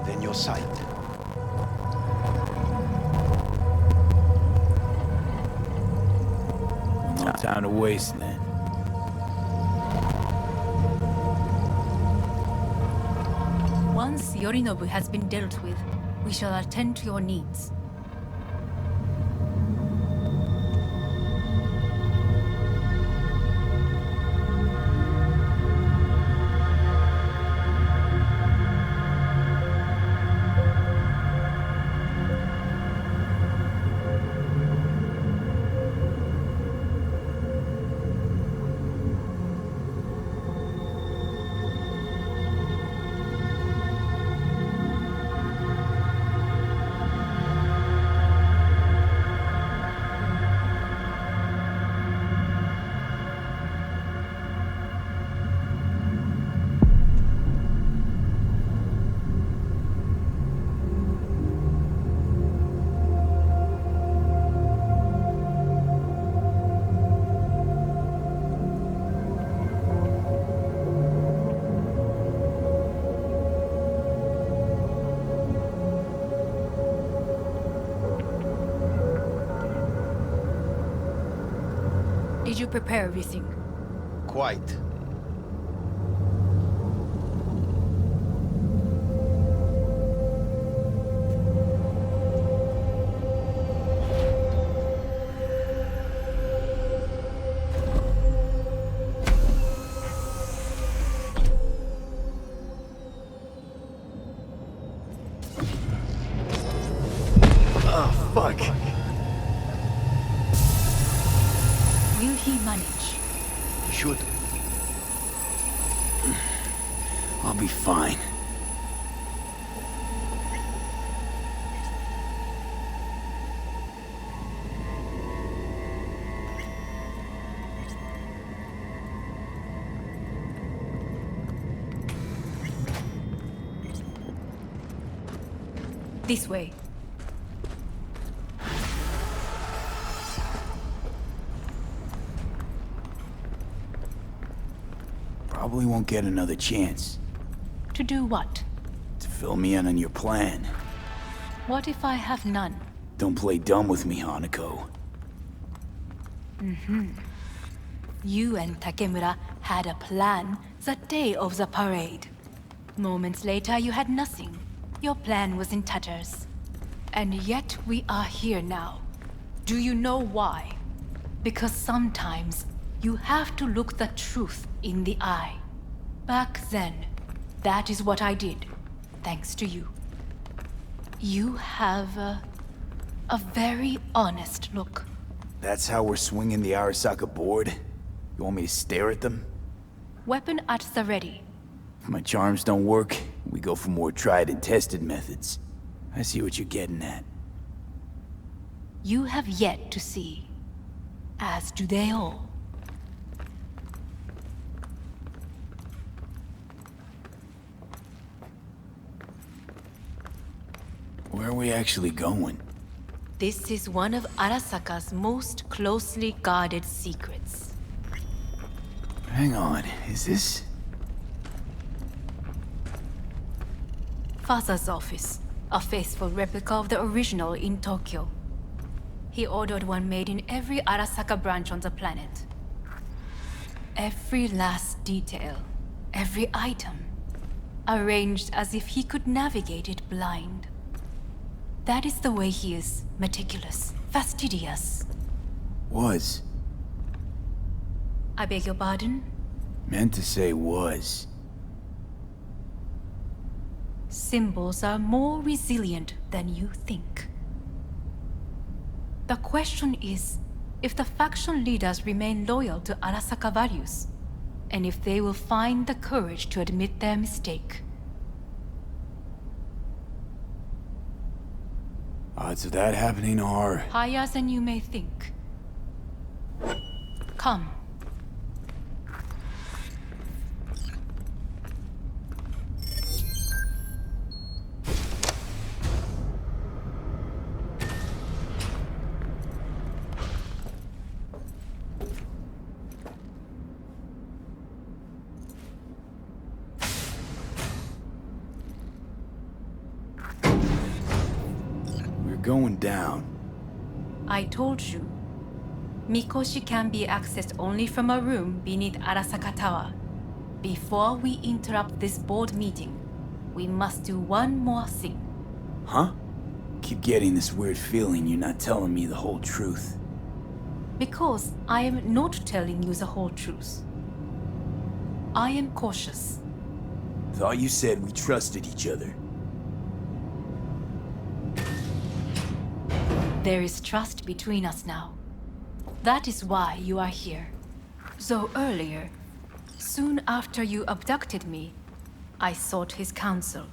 then your sight. No time to waste then. Once Yorinobu has been dealt with, we shall attend to your needs. Did you prepare everything? Quite. Oh, fuck. Will he manage? Should. I'll be fine. This way. Probably won't get another chance. To do what? To fill me in on your plan. What if I have none? Don't play dumb with me, Hanako. You and Takemura had a plan the day of the parade. Moments later, you had nothing. Your plan was in tatters. And yet we are here now. Do you know why? Because sometimes you have to look the truth in the eye. Back then, that is what I did, thanks to you. You have a very honest look. That's how we're swinging the Arasaka board? You want me to stare at them? Weapon at the ready. If my charms don't work, we go for more tried and tested methods. I see what you're getting at. You have yet to see, as do they all. Where are we actually going? This is one of Arasaka's most closely guarded secrets. Hang on, is this... Father's office, a faithful replica of the original in Tokyo. He ordered one made in every Arasaka branch on the planet. Every last detail, every item, arranged as if he could navigate it blind. That is the way he is, meticulous, fastidious. Was. I beg your pardon? Meant to say was. Symbols are more resilient than you think. The question is, if the faction leaders remain loyal to Arasaka values, and if they will find the courage to admit their mistake. Odds of that happening are... higher than you may think. Come. Going down. I told you. Mikoshi can be accessed only from a room beneath Arasaka Tower. Before we interrupt this board meeting, we must do one more thing. Huh? Keep getting this weird feeling you're not telling me the whole truth. Because I am not telling you the whole truth. I am cautious. Thought you said we trusted each other. There is trust between us now. That is why you are here. So earlier, soon after you abducted me, I sought his counsel.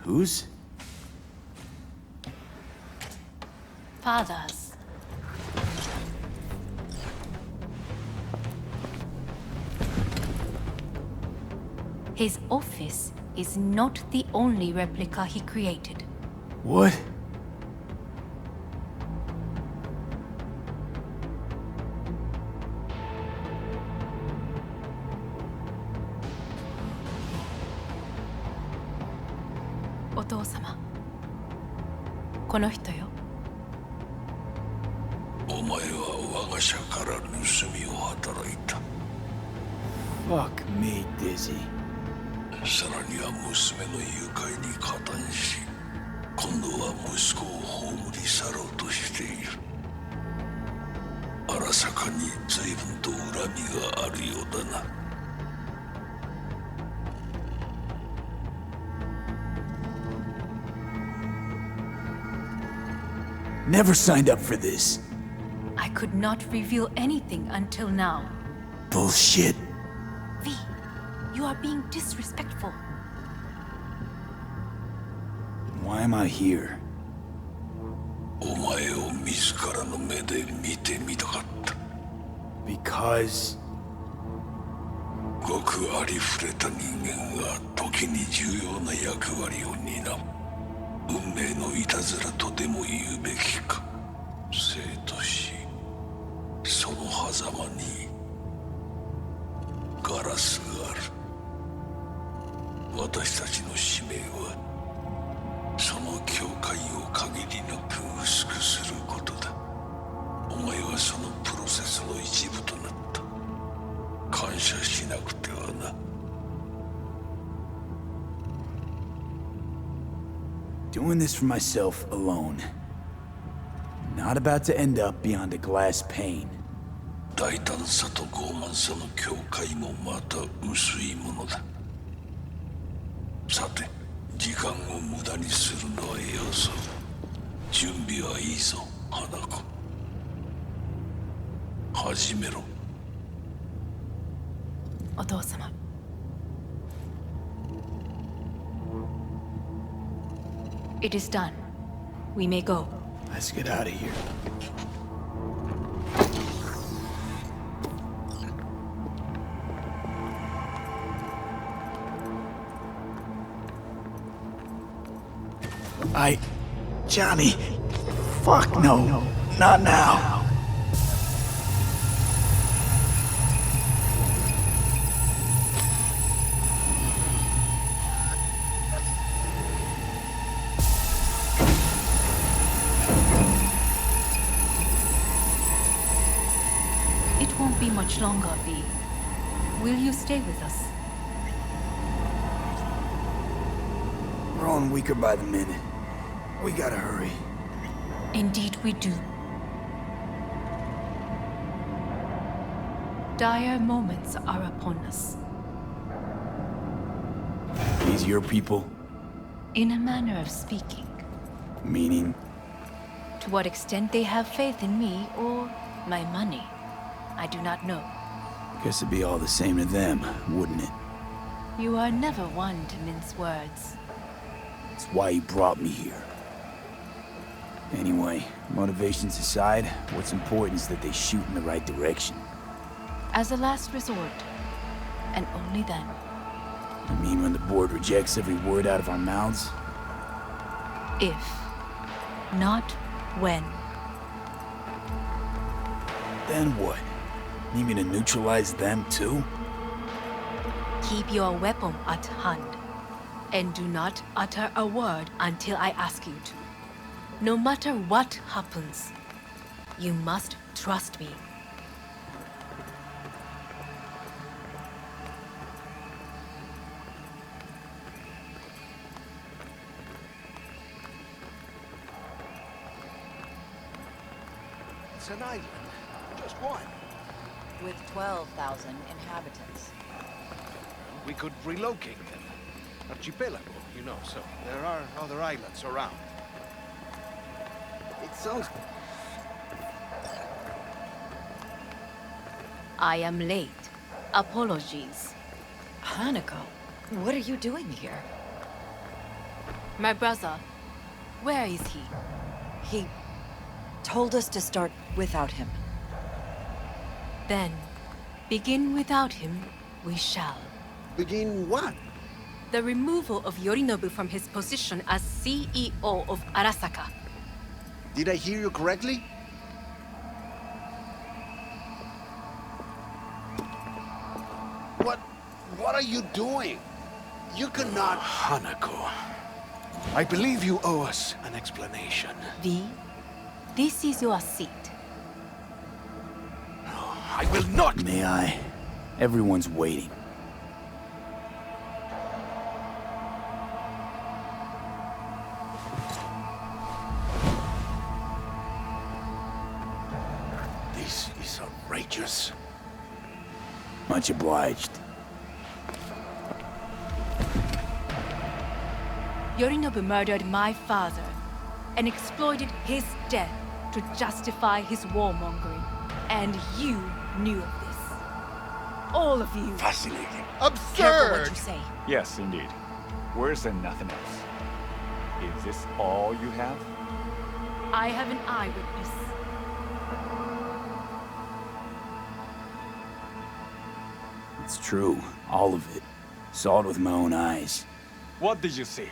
Whose? Father's. His office is not the only replica he created. What? Otou-sama. この人よ。お前は我が社から盗みを働いた。Fuck me, Dizzy. さらには娘の誘拐に加担し、今度は息子を葬り去ろうとしている。荒坂に随分と恨みがあるようだな。Never signed up for this. I could not reveal anything until now. Bullshit. V, you are being disrespectful. Why am I here? お前を自らの目で見てみたかった。Because... ごくありふれた人間が時に重要な役割を担う。運命のいたずらとでも言うべきか。生と死、その狭間にガラスがある。私たちの使命はその境界を限りなく薄くすることだ。おお前はそのプロセスの一部となった。感謝しなくてはな。Doing this for myself alone. Not about to end up beyond a glass pane. 大胆さと傲慢さの境界もまた薄いものだ。さて、時間を無駄にするのはよそう。準備はいいぞ、花子。始めろ。お父様。It is done. We may go. Let's get out of here. Johnny. Fuck no. Not now. It won't be much longer, V. Will you stay with us? We're on weaker by the minute. We gotta hurry. Indeed we do. Dire moments are upon us. These your people? In a manner of speaking. Meaning? To what extent they have faith in me or my money, I do not know. Guess it'd be all the same to them, wouldn't it? You are never one to mince words. That's why you brought me here. Anyway, motivations aside, what's important is that they shoot in the right direction. As a last resort, and only then. I mean when the board rejects every word out of our mouths? If, not when. Then what? Need me to neutralize them too? Keep your weapon at hand, and do not utter a word until I ask you to. No matter what happens, you must trust me. It's an island. Just one. With 12,000 inhabitants. We could relocate them. Archipelago, you know, so there are other islands around. It sounds... I am late. Apologies. Hanako, what are you doing here? My brother, where is he? He told us to start without him. Then, begin without him, we shall. Begin what? The removal of Yorinobu from his position as CEO of Arasaka. Did I hear you correctly? What are you doing? You cannot... Hanako. I believe you owe us an explanation. V, this is your seat. I will not! May I? Everyone's waiting. This is outrageous. Much obliged. Yorinobu murdered my father and exploited his death to justify his warmongering. And you knew of this. All of you. Fascinating. Absurd! Careful what you say. Yes, indeed. Worse than nothing else. Is this all you have? I have an eyewitness. It's true. All of it. Saw it with my own eyes. What did you see?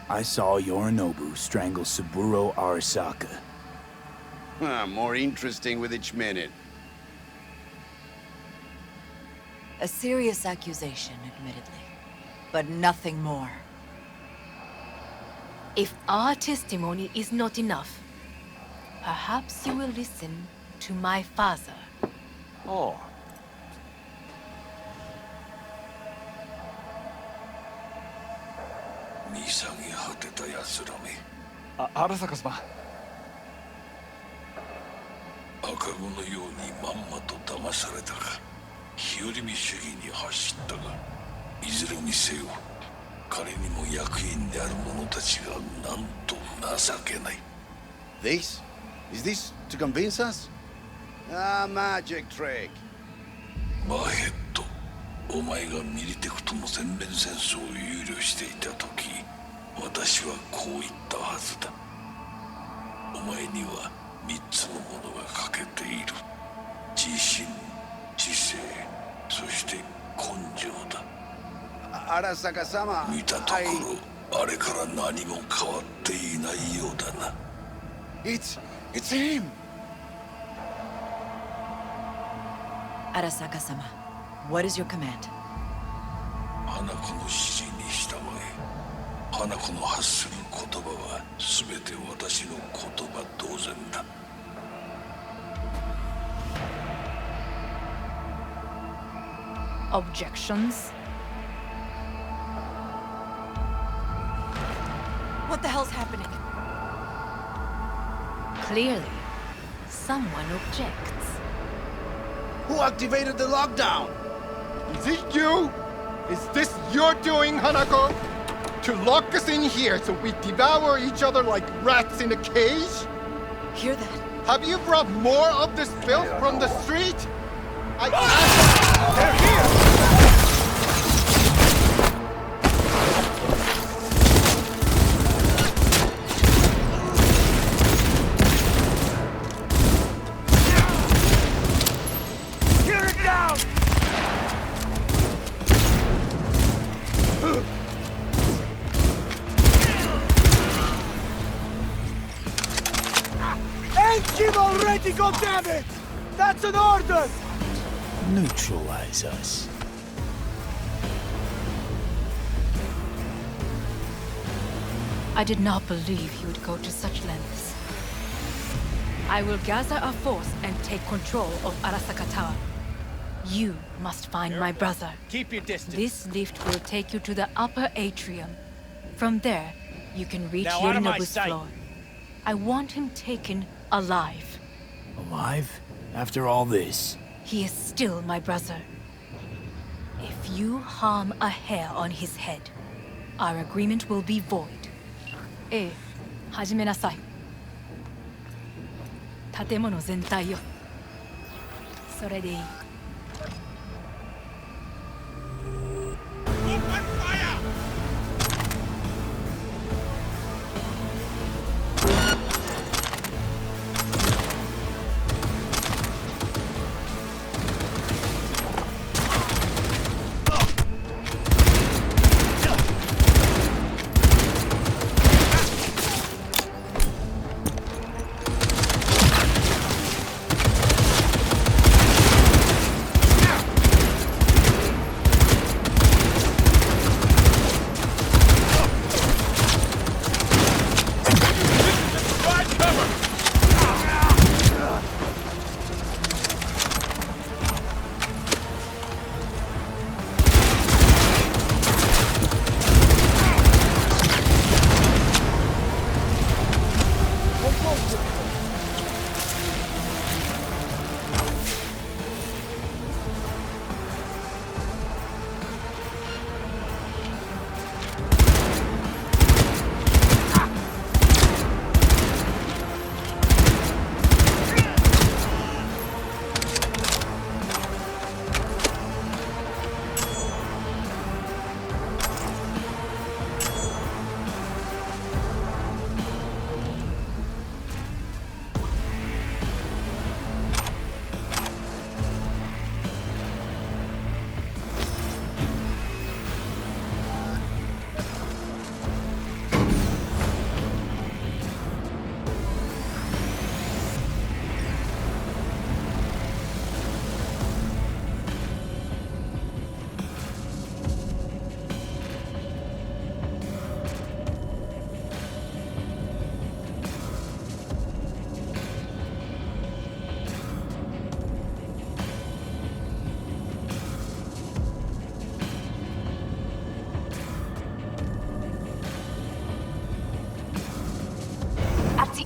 I saw Yorinobu strangle Saburo Arasaka. More interesting with each minute. A serious accusation, admittedly. But nothing more. If our testimony is not enough, perhaps you will listen to my father. Oh. Arasaka様。赤子のようにまんまと騙されたか、日和見主義に走ったが、いずれにせよ彼にも役員である者たちがなんと情けない。 This? Is this to convince us? Ah, magic trick. マヘッド、お前がミリテクとの全面戦争を憂慮していた時、私はこう言ったはずだ。お前には3つのものが欠けている。自信、知性、そして根性だ。Arasaka sama. 見たところ、あれから何も変わっていないようだな。It's him! Arasaka-sama, what is your command? 花子の指示に従え。花子の発する言葉は全て私の言葉同然だ。Objections? What the hell's happening? Clearly, someone objects. Who activated the lockdown? Is it you? Is this your doing, Hanako? To lock us in here so we devour each other like rats in a cage? Hear that? Have you brought more of this filth from the street? They're here! Already, goddammit! That's an order! Neutralize us. I did not believe he would go to such lengths. I will gather a force and take control of Arasaka Tower. You must find my brother. Keep your distance. This lift will take you to the upper atrium. From there, you can reach Now out of my Yorinobu's sight. floor. I want him taken alive. Alive? After all this? He is still my brother. If you harm a hair on his head, our agreement will be void. ええ、始めなさい。建物全体よ。それでいい。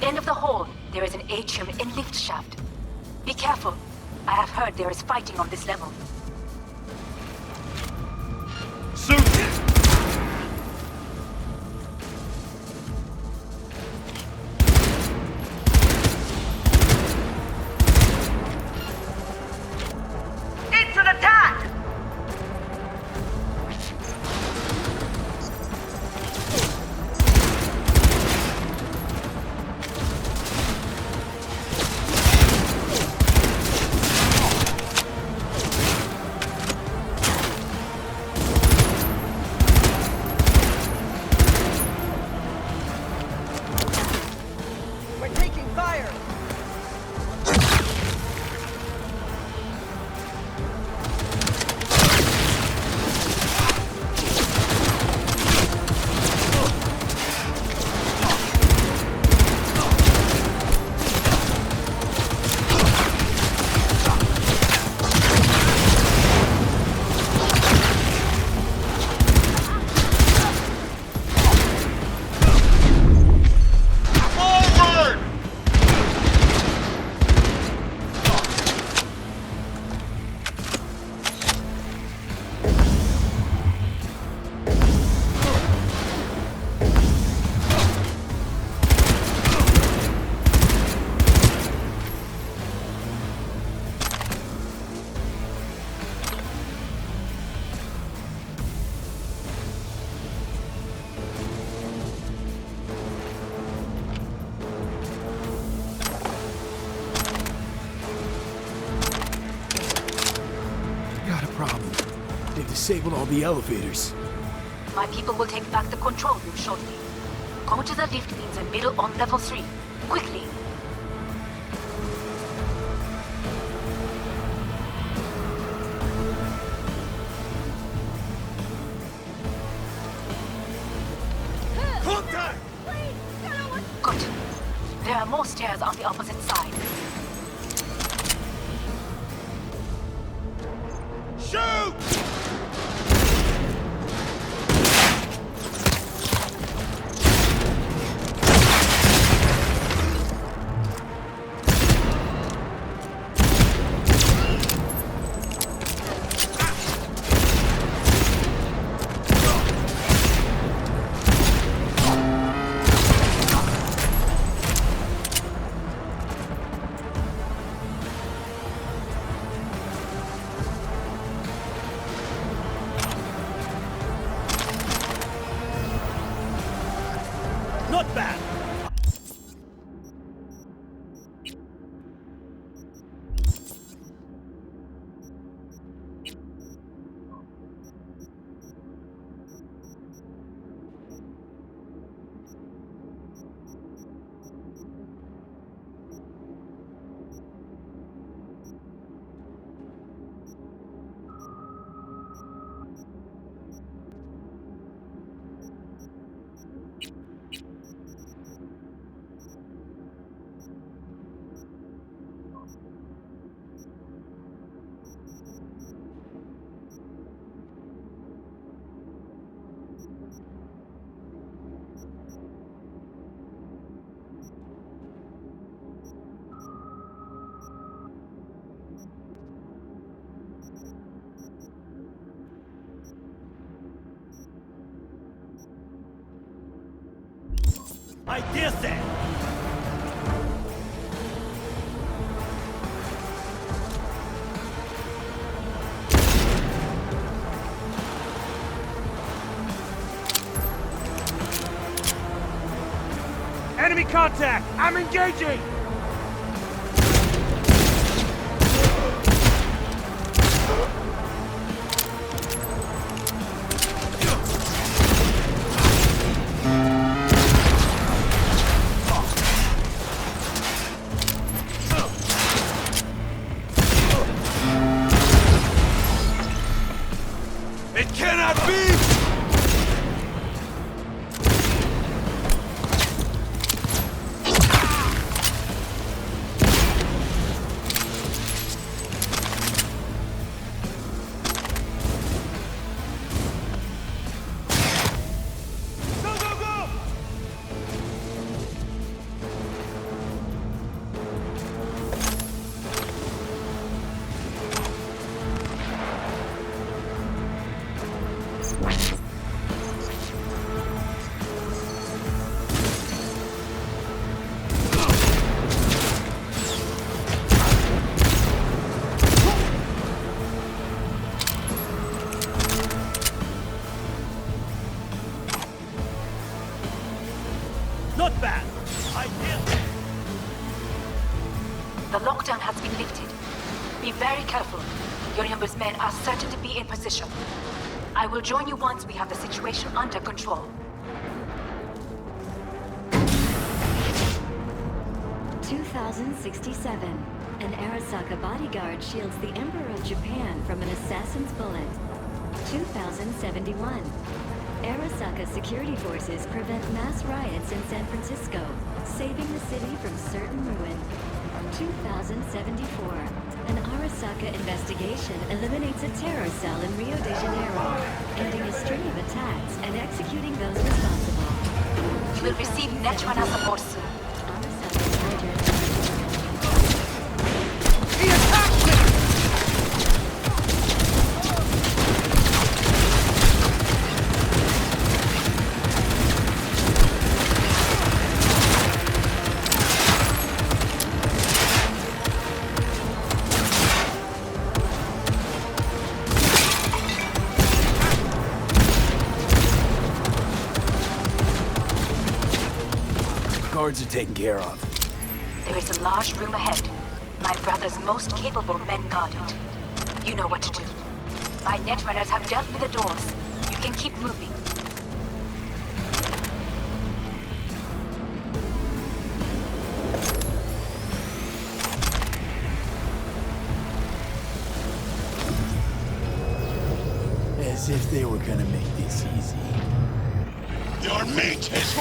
the end of the hall, there is an atrium and lift shaft. Be careful. I have heard there is fighting on this level. It's an attack! Disabled all the elevators. My people will take back the control room shortly. Go to the lift means a middle on level 3. Quickly! Contact! Good. There are more stairs on the opposite side. Shoot! Not bad! I dare say! Enemy contact! I'm engaging! It cannot be! Not bad. I did. The lockdown has been lifted. Be very careful. Yorinobu's men are certain to be in position. I will join you once we have the situation under control. 2067. An Arasaka bodyguard shields the Emperor of Japan from an assassin's bullet. 2071. Arasaka security forces prevent mass riots in San Francisco, saving the city from certain ruin. 2074. An Arasaka investigation eliminates a terror cell in Rio de Janeiro, ending a string of attacks and executing those responsible. You will receive Netrunner support soon. Guards are taken care of. There is a large room ahead. My brother's most capable men guard it. You know what to do. My netrunners have dealt with the doors. You can keep moving. As if they were gonna make this easy. Your mate is...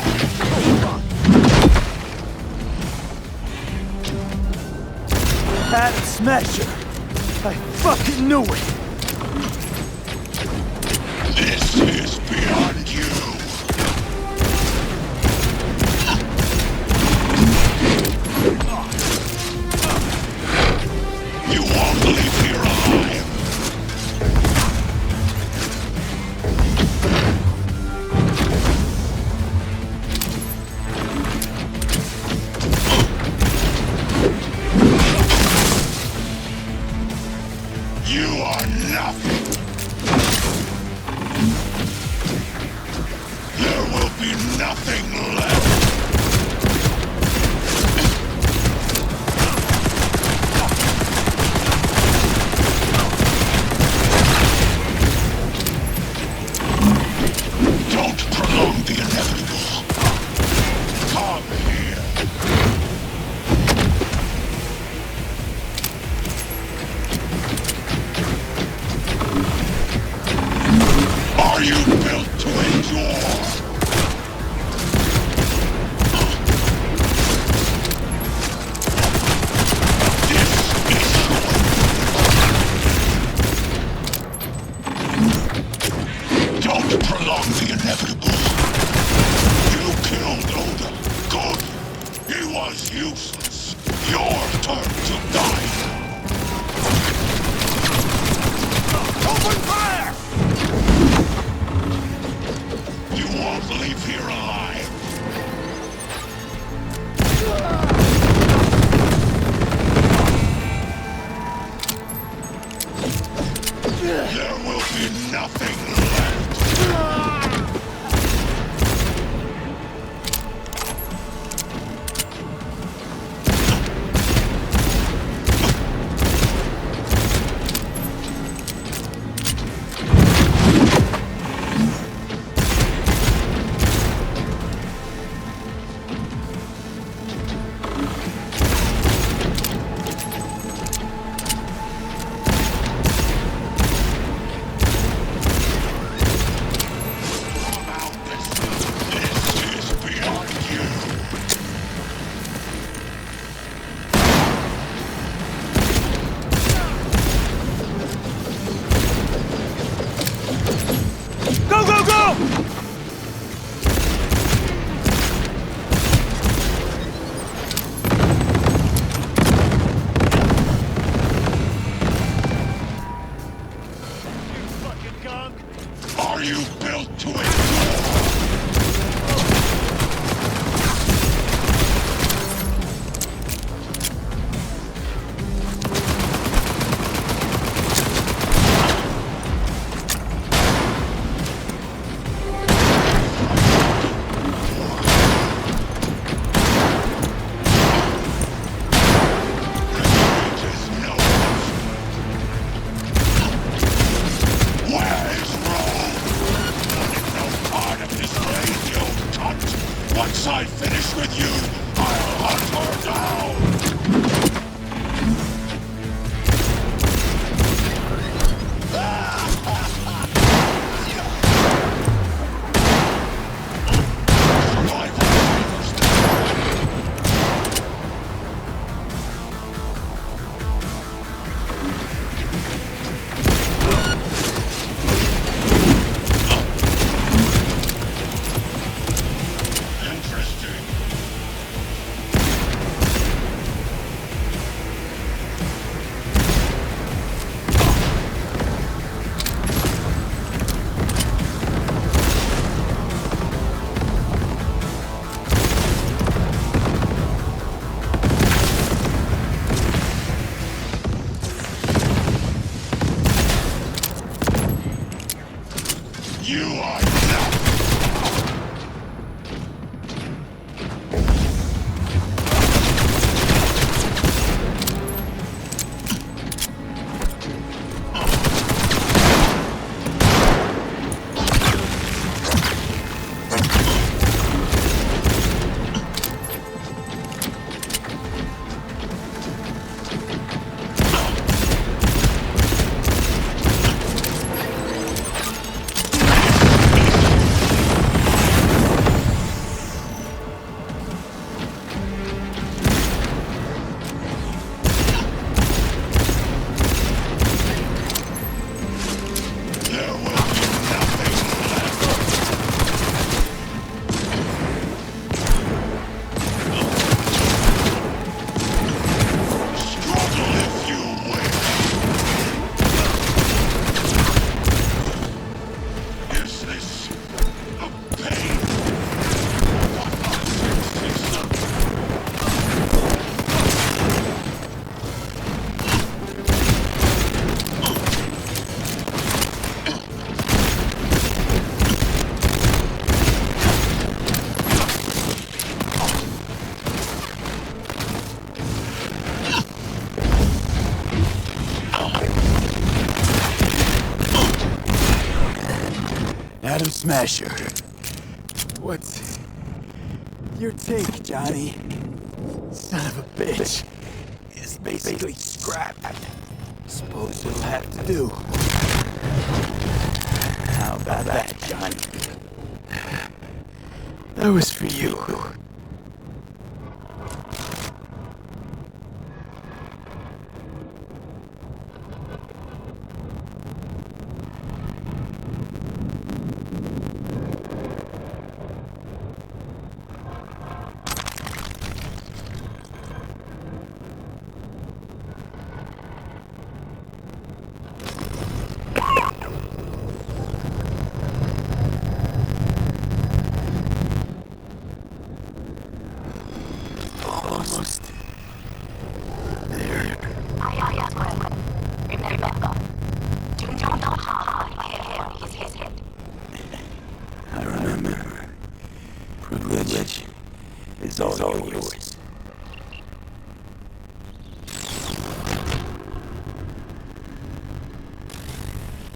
Had to smash her. I fucking knew it. This is beyond you. You won't leave here alive. You are nothing. There will be nothing left. Don't prolong the inevitable. Come here. Are you built to endure? Once I finish with you, I'll hunt her down! Adam Smasher. What's your take, Johnny? Son of a bitch. It's basically scrap. Suppose it'll have to do. How about that, Johnny? That was for you. Almost there. I remember. Privilege is all yours.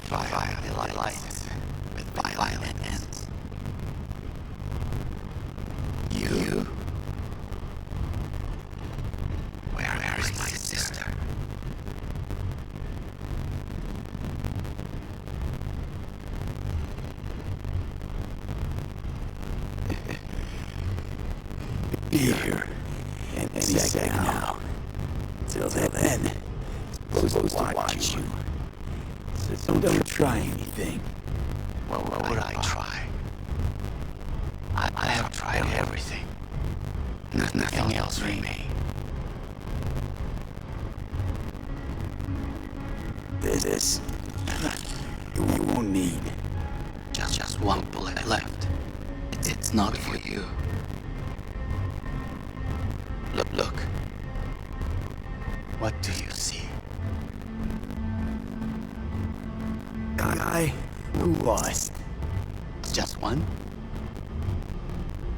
Violent lights with violent ends. You. Where is my sister? Be here any second now. Till then, supposed to watch you. So don't try anything. What would I try? I have tried everything. Nothing else remains. This you won't need. Just one bullet left. It's not for you. Look. What do you see? Guy who lost. Just one?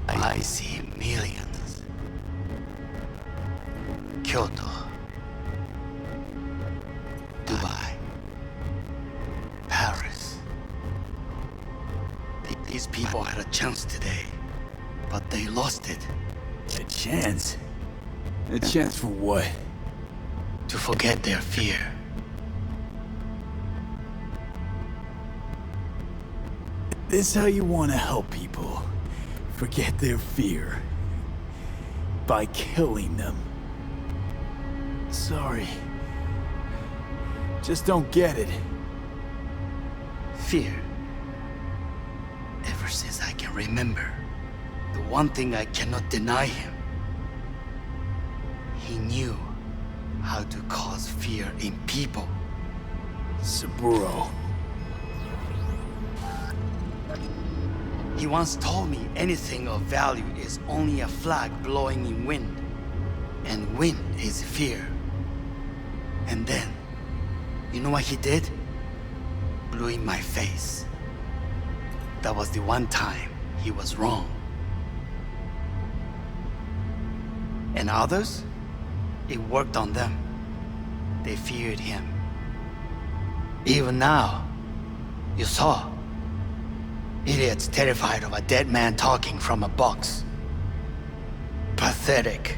I see millions. Kyoto. Dubai. Paris. These people had a chance today, But they lost it. A chance? A chance for what? To forget their fear. This how you want to help people forget their fear? By killing them. Sorry. Just don't get it. Fear. Ever since I can remember, the one thing I cannot deny him. He knew how to cause fear in people. Saburo. He once told me anything of value is only a flag blowing in wind. And wind is fear. And then, you know what he did? Blew in my face. That was the one time he was wrong. And others? It worked on them. They feared him. Even now, you saw. Idiots terrified of a dead man talking from a box. Pathetic.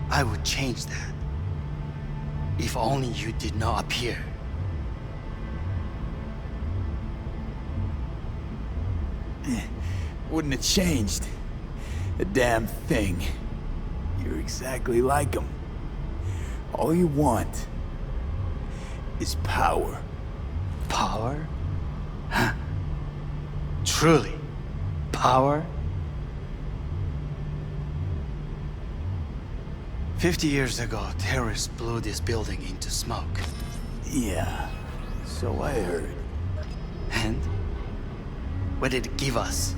I would change that. If only you did not appear. Wouldn't have changed a damn thing. You're exactly like him. All you want is power. Power? Huh. Truly, power? 50 years ago, terrorists blew this building into smoke. Yeah, so I heard. And? What did it give us?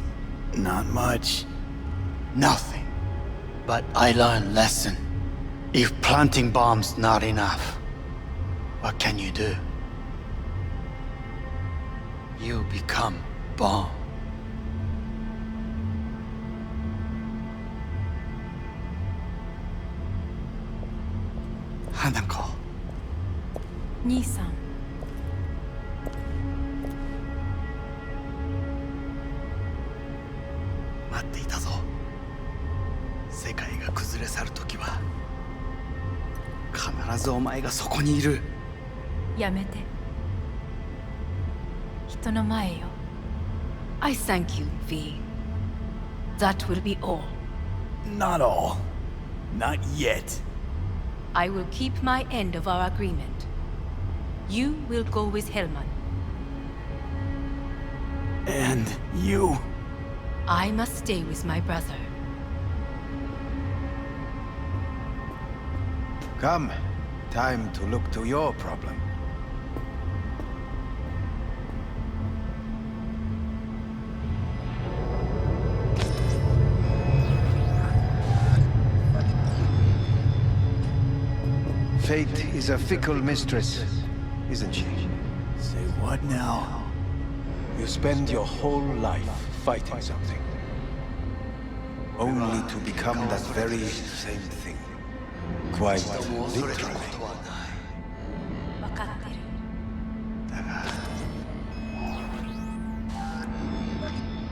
Not much. Nothing. But I learned a lesson. If planting bombs not enough, what can you do? You become bomb. Hanako. 兄さん。待っていたぞ。世界が崩れ去るときは必ずお前がそこにいる。やめて。人の前よ。I thank you, V. That will be all. Not all. Not yet. I will keep my end of our agreement. You will go with Hellman. And you? I must stay with my brother. Come. Time to look to your problem. Fate is a fickle mistress, isn't she? Say what now? You spend your whole life fighting something, only to become that very same thing. Quite literally. 分かってる。だが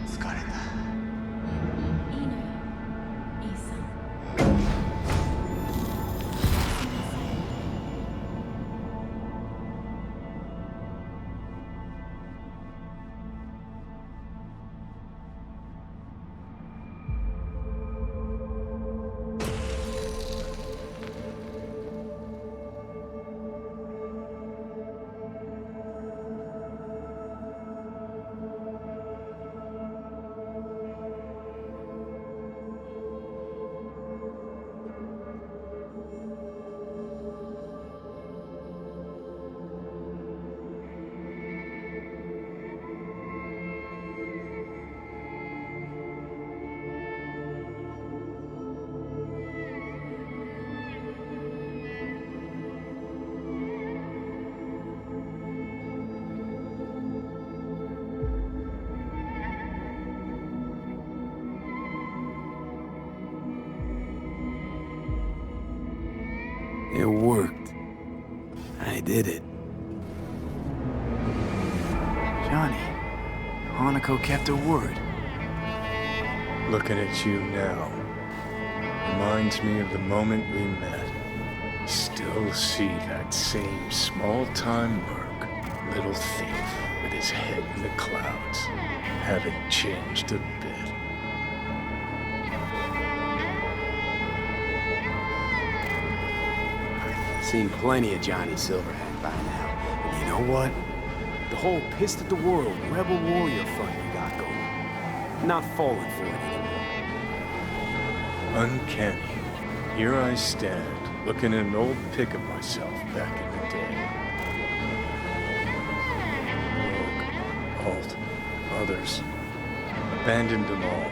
疲れた。いいのよ、兄さん。 It worked. I did it. Johnny, Hanako kept her word. Looking at you now reminds me of the moment we met. Still see that same small-time merc, little thief with his head in the clouds. Haven't changed a bit. Seen plenty of Johnny Silverhand by now. And you know what? The whole pissed at the world, rebel warrior front you got going. I'm not falling for it anymore. Uncanny. Here I stand, looking at an old pic of myself back in the day. Rogue, Alt, others. Abandoned them all.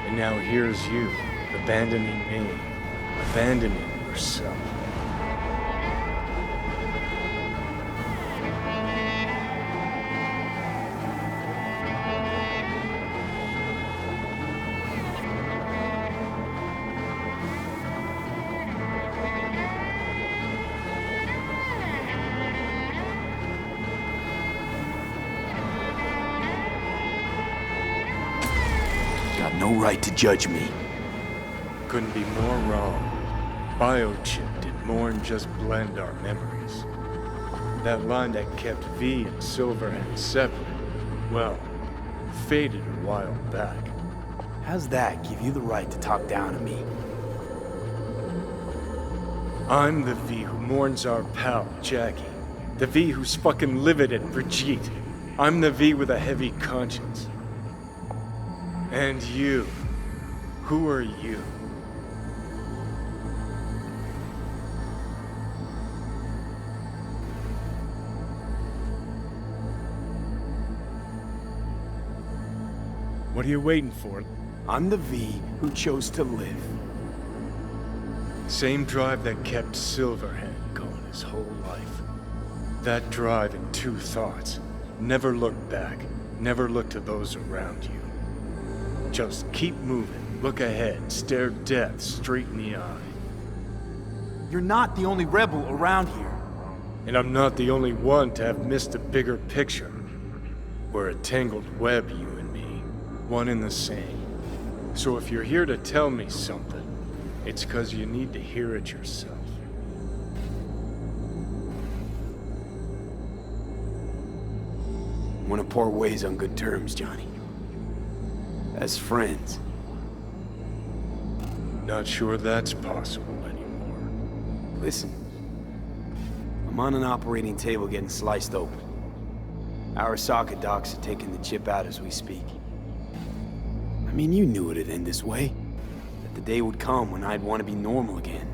And now here's you, abandoning me, abandoning yourself. No right to judge me. Couldn't be more wrong. Biochip did more than just blend our memories. That line that kept V and Silverhand separate, well, faded a while back. How's that give you the right to talk down to me? I'm the V who mourns our pal, Jackie. The V who's fucking livid at Brigitte. I'm the V with a heavy conscience. And you, who are you? What are you waiting for? I'm the V who chose to live. Same drive that kept Silverhand going his whole life. That drive and two thoughts. Never look back. Never look to those around you. Just keep moving, look ahead, stare death straight in the eye. You're not the only rebel around here. And I'm not the only one to have missed a bigger picture. We're a tangled web, you and me, one and the same. So if you're here to tell me something, it's 'cause you need to hear it yourself. Want to part ways on good terms, Johnny. As friends. Not sure that's possible anymore. Listen. I'm on an operating table getting sliced open. Arasaka docs are taking the chip out as we speak. I mean, you knew it'd end this way. That the day would come when I'd want to be normal again.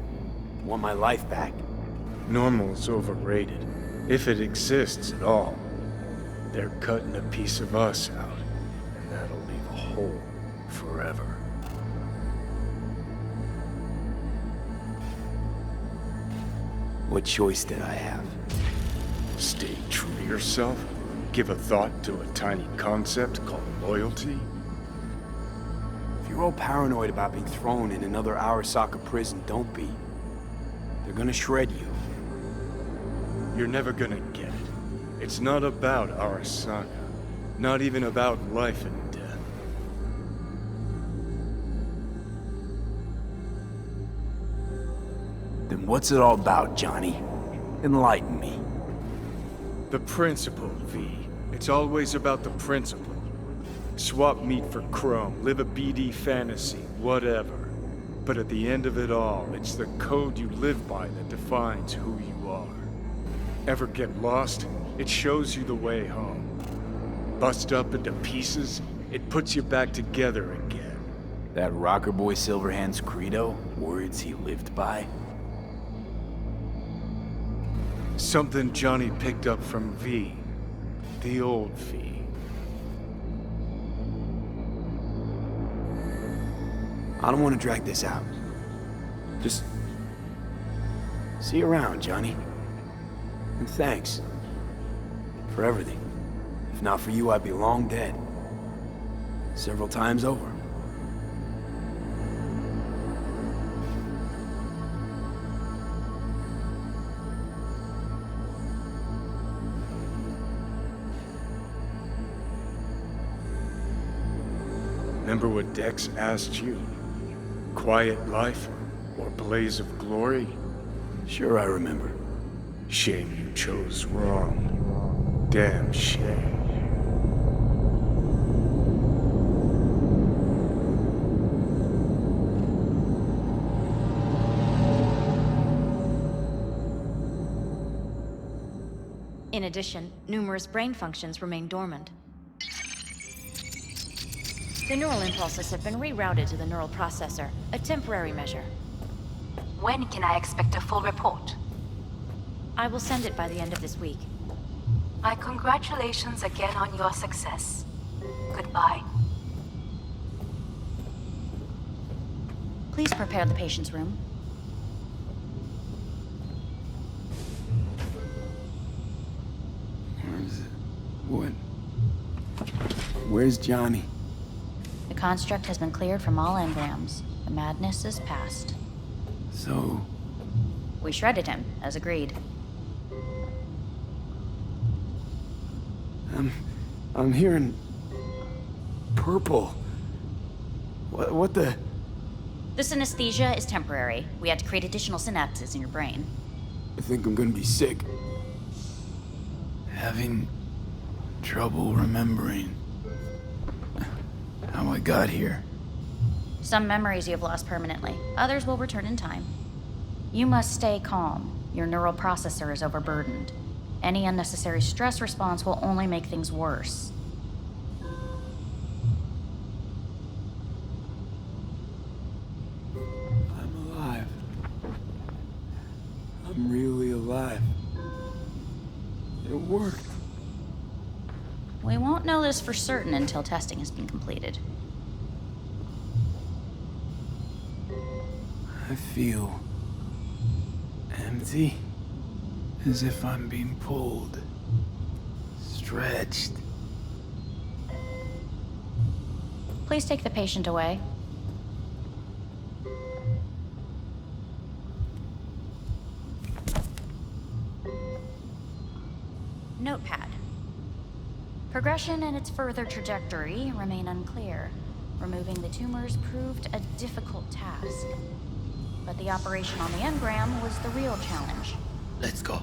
Want my life back. Normal's overrated. If it exists at all. They're cutting a piece of us out. And that'll leave a hole forever. What choice did I have? Stay true to yourself? Give a thought to a tiny concept called loyalty? If you're all paranoid about being thrown in another Arasaka prison, don't be. They're gonna shred you. You're never gonna get it. It's not about Arasaka. Not even about life and death. Then what's it all about, Johnny? Enlighten me. The principle, V. It's always about the principle. Swap meat for chrome, live a BD fantasy, whatever. But at the end of it all, it's the code you live by that defines who you are. Ever get lost? It shows you the way home. Bust up into pieces, it puts you back together again. That rocker boy Silverhand's credo? Words he lived by? Something Johnny picked up from V. The old V. I don't want to drag this out. Just... see you around, Johnny. And thanks. For everything. If not for you, I'd be long dead. Several times over. Remember what Dex asked you? Quiet life or blaze of glory? Sure, I remember. Shame you chose wrong. Damn shame. In addition, numerous brain functions remain dormant. The neural impulses have been rerouted to the neural processor, a temporary measure. When can I expect a full report? I will send it by the end of this week. My congratulations again on your success. Goodbye. Please prepare the patient's room. What? Where's Johnny? The construct has been cleared from all engrams. The madness is past. So... We shredded him, as agreed. I'm hearing... purple. What the... The synesthesia is temporary. We had to create additional synapses in your brain. I think I'm gonna be sick. Having trouble remembering how I got here. Some memories you have lost permanently. Others will return in time. You must stay calm. Your neural processor is overburdened. Any unnecessary stress response will only make things worse. I'm alive. I'm really alive. It worked. We won't know this for certain until testing has been completed. I feel empty, as if I'm being pulled, stretched. Please take the patient away. Notepad. Progression and its further trajectory remain unclear. Removing the tumors proved a difficult task. But the operation on the engram was the real challenge. Let's go.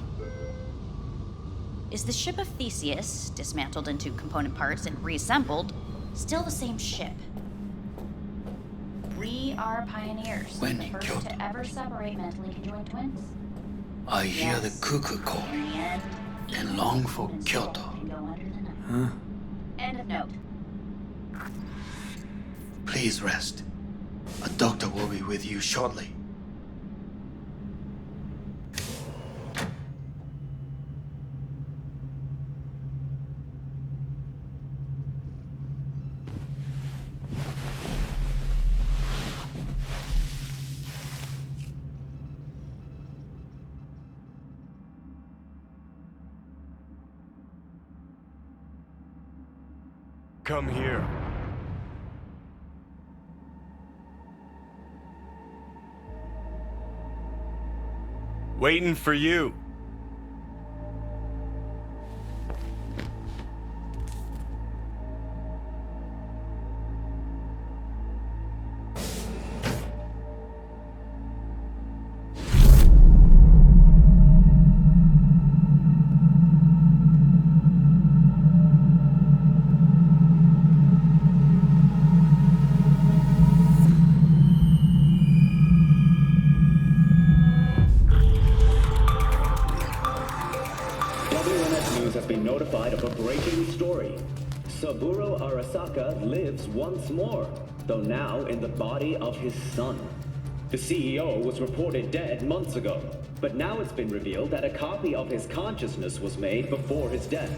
Is the ship of Theseus, dismantled into component parts and reassembled, still the same ship? We are pioneers, When the in first Kyoto, to ever separate mentally conjoined twins. I hear Yes. the cuckoo call and long for Kyoto. Huh? End of note. Please rest. A doctor will be with you shortly. Come here. Waiting for you. Saburo Arasaka lives once more, though now in the body of his son. The CEO was reported dead months ago, but now it's been revealed that a copy of his consciousness was made before his death.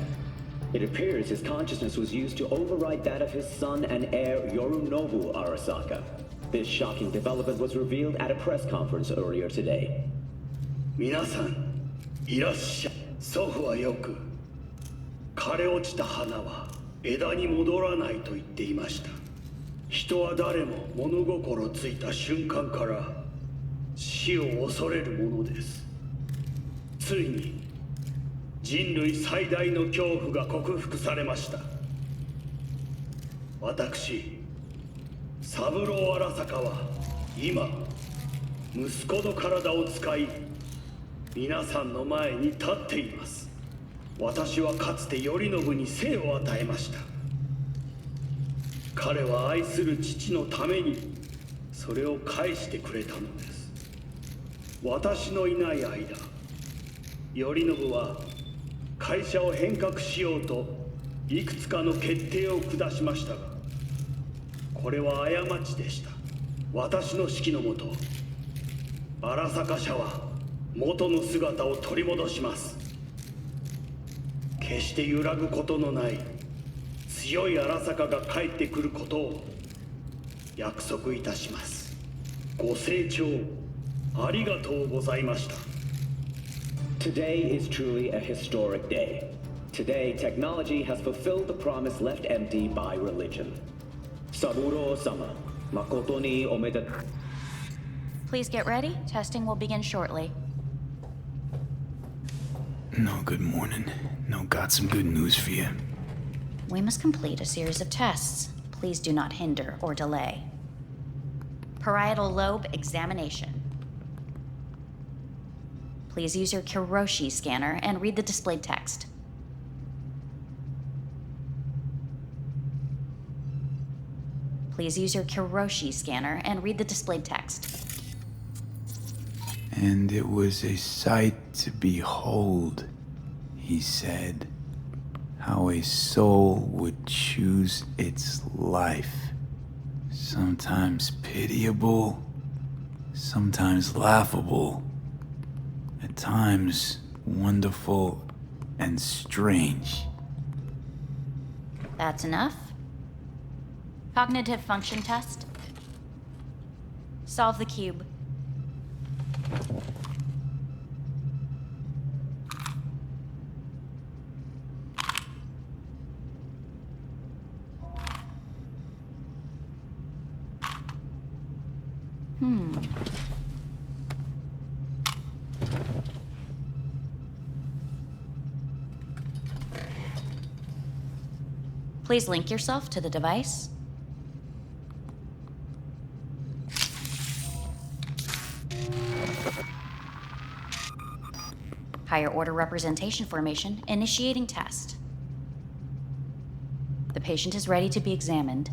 It appears his consciousness was used to override that of his son and heir Yorunobu Arasaka. This shocking development was revealed at a press conference earlier today. 皆さん、いらっしゃい。祖父はよく、枯れ落ちた花は枝に戻らないと言っていました。人は誰も物心ついた瞬間から死を恐れるものです。ついに人類最大の恐怖が克服されました。私、三郎荒坂は今息子の体を使い皆さんの前に立っています。私はかつて頼信に生を与えました。彼は愛する父のためにそれを返してくれたのです。私のいない間、頼信は会社を変革しようといくつかの決定を下しましたが、これは過ちでした。私の指揮のもと、荒坂社は元の姿を取り戻します。決して揺らぐことのない強い荒坂が帰ってくることを約束いたします。ご清聴ありがとうございました。 Today is truly a historic day. Today, technology has fulfilled the promise left empty by religion. Saburo-sama, makoto ni omedetou. Please get ready. Testing will begin shortly. No, good morning. No, got some good news for you. We must complete a series of tests. Please do not hinder or delay. Parietal lobe examination. Please use your Kiroshi scanner and read the displayed text. Please use your Kiroshi scanner and read the displayed text. And it was a sight to behold, he said, how a soul would choose its life. Sometimes pitiable, sometimes laughable, at times wonderful and strange. That's enough. Cognitive function test. Solve the cube. Please link yourself to the device. Higher order representation formation, initiating test. The patient is ready to be examined.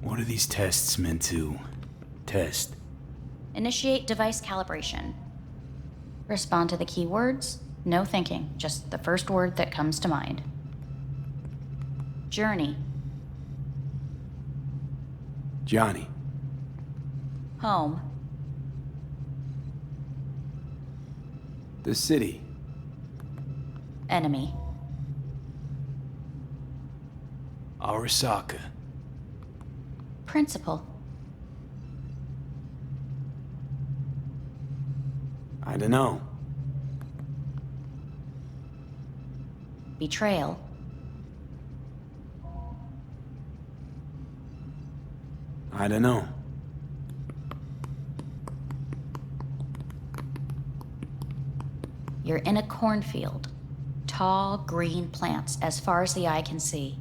What are these tests meant to test? Initiate device calibration. Respond to the keywords. No thinking, just the first word that comes to mind. Journey. Johnny. Home. The city. Enemy. Arasaka. Principal. I don't know. Betrayal. I don't know. You're in a cornfield. Tall, green plants as far as the eye can see.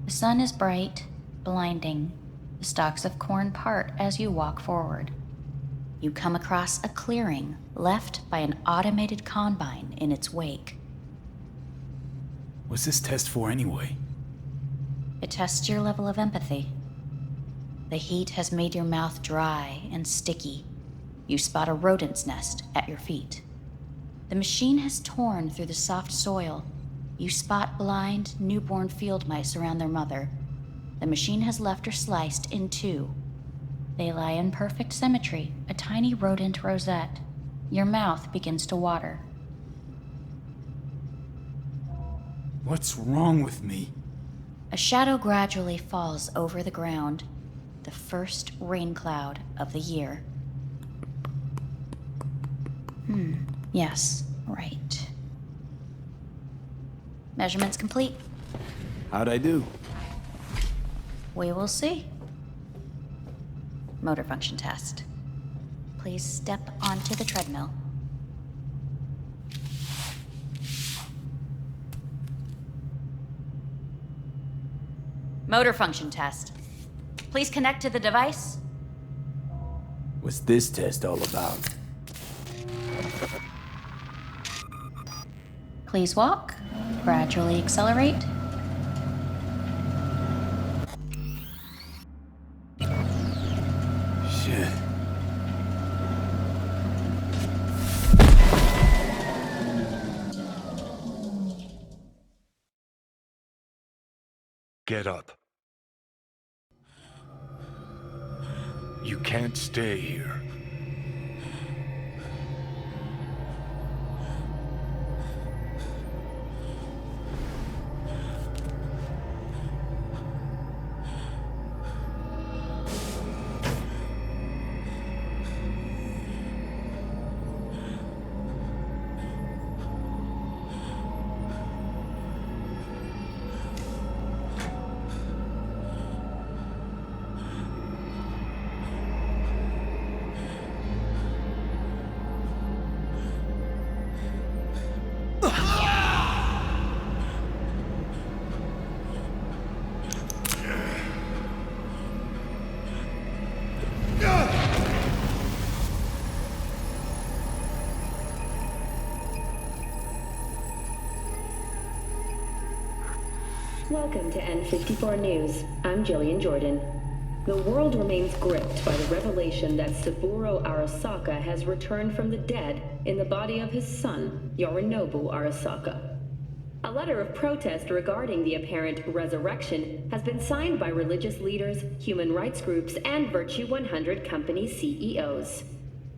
The sun is bright, blinding. The stalks of corn part as you walk forward. You come across a clearing left by an automated combine in its wake. What's this test for anyway? It tests your level of empathy. The heat has made your mouth dry and sticky. You spot a rodent's nest at your feet. The machine has torn through the soft soil. You spot blind, newborn field mice around their mother. The machine has left her sliced in two. They lie in perfect symmetry, a tiny rodent rosette. Your mouth begins to water. What's wrong with me? A shadow gradually falls over the ground. The first rain cloud of the year. Yes, right. Measurements complete. How'd I do? We will see. Motor function test. Please step onto the treadmill. Motor function test. Please connect to the device. What's this test all about? Please walk. Gradually accelerate. Shit. Get up. You can't stay here. Welcome to N54 News. I'm Jillian Jordan. The world remains gripped by the revelation that Saburo Arasaka has returned from the dead in the body of his son, Yorinobu Arasaka. A letter of protest regarding the apparent resurrection has been signed by religious leaders, human rights groups, and Virtue 100 company CEOs.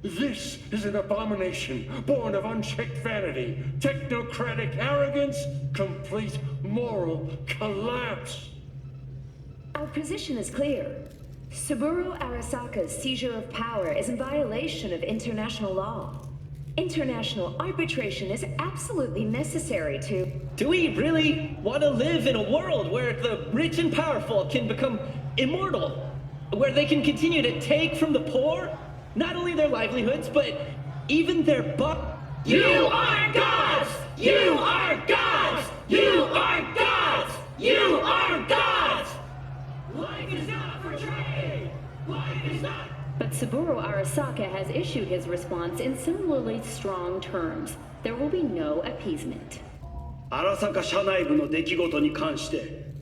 This is an abomination born of unchecked vanity, technocratic arrogance, complete moral collapse. Our position is clear. Saburo Arasaka's seizure of power is in violation of international law. International arbitration is absolutely necessary to... Do we really want to live in a world where the rich and powerful can become immortal? Where they can continue to take from the poor? Not only their livelihoods, but even their You are gods! You are gods! You are gods! You are gods! Life is not for trade! Life is not... But Saburo Arasaka has issued his response in similarly strong terms. There will be no appeasement. 荒坂社内部の出来事に関して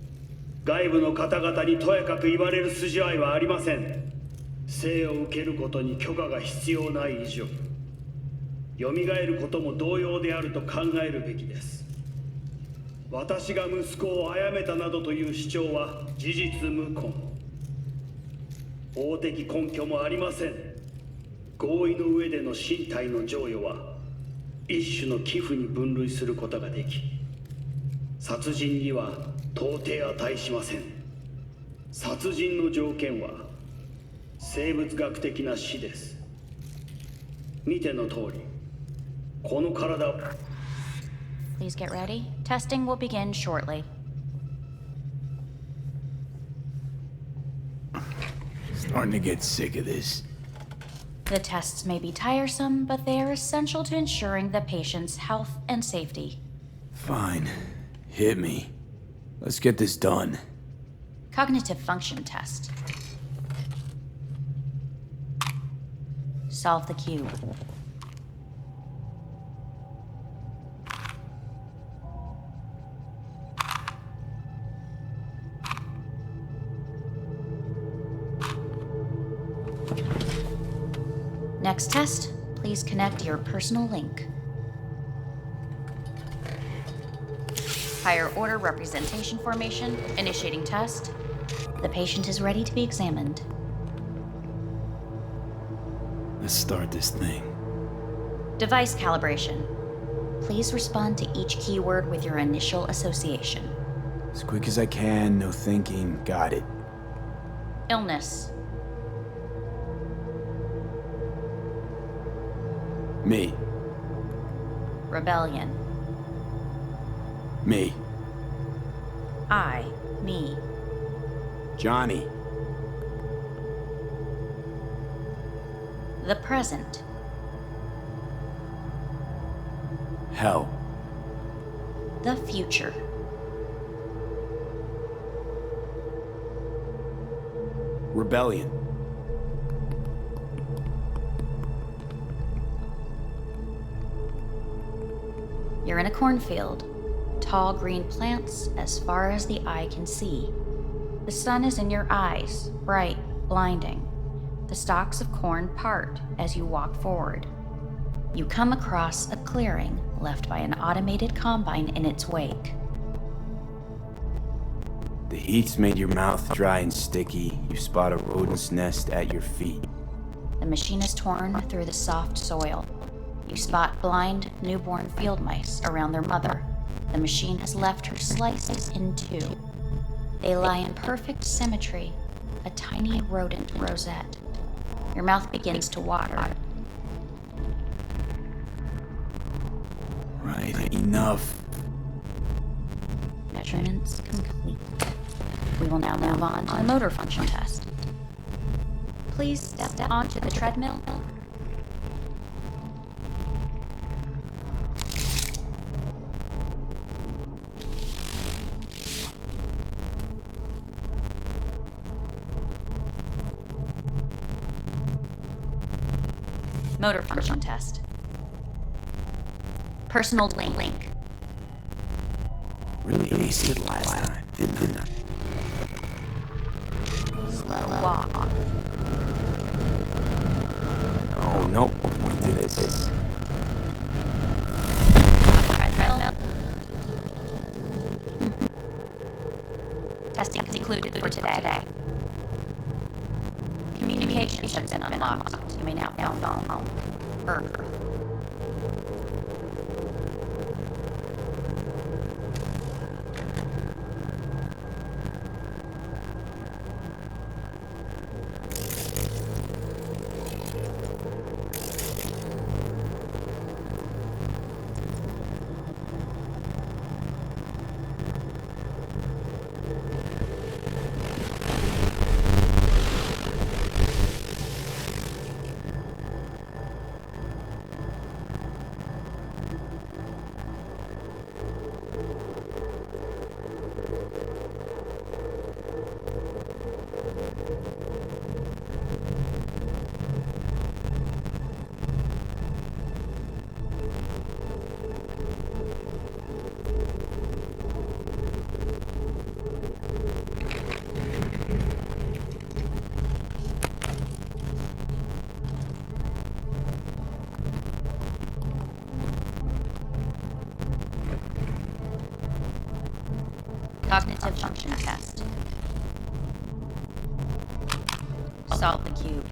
外部の方々にとやかく言われる筋合いはありません。生を受けることに許可が必要ない以上、蘇ることも同様であると考えるべきです。私が息子を殺めたなどという主張は事実無根。法的根拠もありません。合意の上での身体の贈与は一種の寄付に分類することができ、殺人には到底値しません。殺人の条件は生物学的な死です。見ての通り、この体を。 Please get ready. Testing will begin shortly. Starting to get sick of this. The tests may be tiresome, but they are essential to ensuring the patient's health and safety. Fine. Hit me. Let's get this done. Cognitive function test. Solve the cube. Next test, please connect your personal link. Higher order representation formation, initiating test. The patient is ready to be examined. Let's start this thing. Device calibration. Please respond to each keyword with your initial association. As quick as I can, no thinking. Got it. Illness. Me. Rebellion. Me. I. Me. Johnny. The present. Hell. The future. Rebellion. You're in a cornfield. Tall green plants as far as the eye can see. The sun is in your eyes, bright, blinding. The stalks of corn part as you walk forward. You come across a clearing left by an automated combine in its wake. The heat's made your mouth dry and sticky. You spot a rodent's nest at your feet. The machine is torn through the soft soil. You spot blind, newborn field mice around their mother. The machine has left her sliced in two. They lie in perfect symmetry, a tiny rodent rosette. Your mouth begins to water. Right, enough. Measurements complete. We will now move on to the motor function test. Please step onto the treadmill. Motor function test. Personal link. Really aced it last time, didn't I? Slow walk. Oh, no. We did this. Testing concluded for today. Communications have been unlocked. You may now go home. Earth. Cognitive function test. Solve the cube.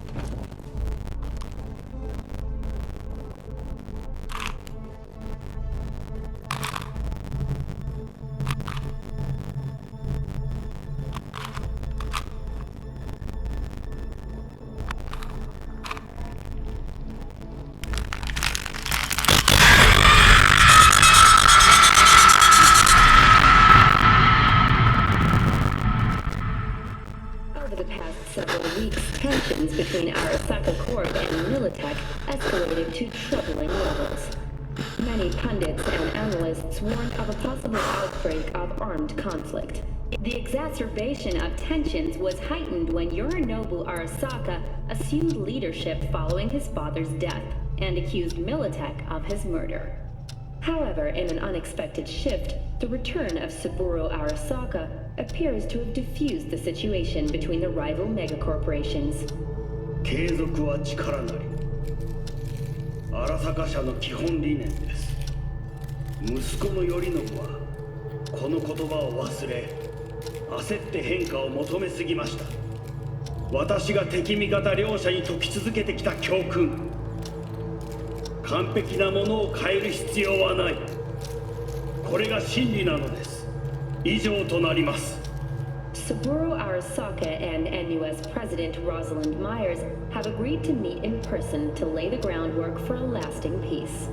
Between Arasaka Corp and Militech escalated to troubling levels. Many pundits and analysts warned of a possible outbreak of armed conflict. The exacerbation of tensions was heightened when Yorinobu Arasaka assumed leadership following his father's death and accused Militech of his murder. However, in an unexpected shift, the return of Saburo Arasaka appears to have diffused the situation between the rival megacorporations. 継続は力なり。荒坂社の基本理念です。息子の頼信はこの言葉を忘れ、焦って変化を求めすぎました。私が敵味方両者に説き続けてきた教訓。完璧なものを変える必要はない。これが真理なのです。以上となります。 Saburo Arasaka and NUS President Rosalind Myers have agreed to meet in person to lay the groundwork for a lasting peace.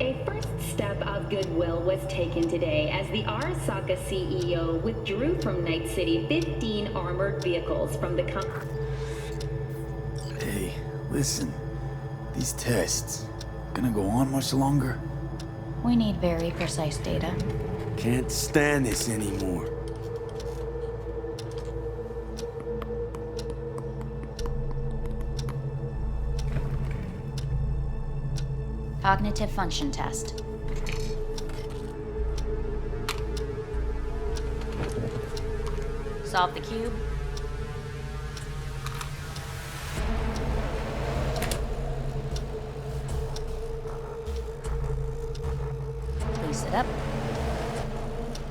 A first step of goodwill was taken today as the Arasaka CEO withdrew from Night City 15 armored vehicles from the Hey, listen. These tests, gonna go on much longer? We need very precise data. Can't stand this anymore. Cognitive function test. Solve the cube. Please sit up.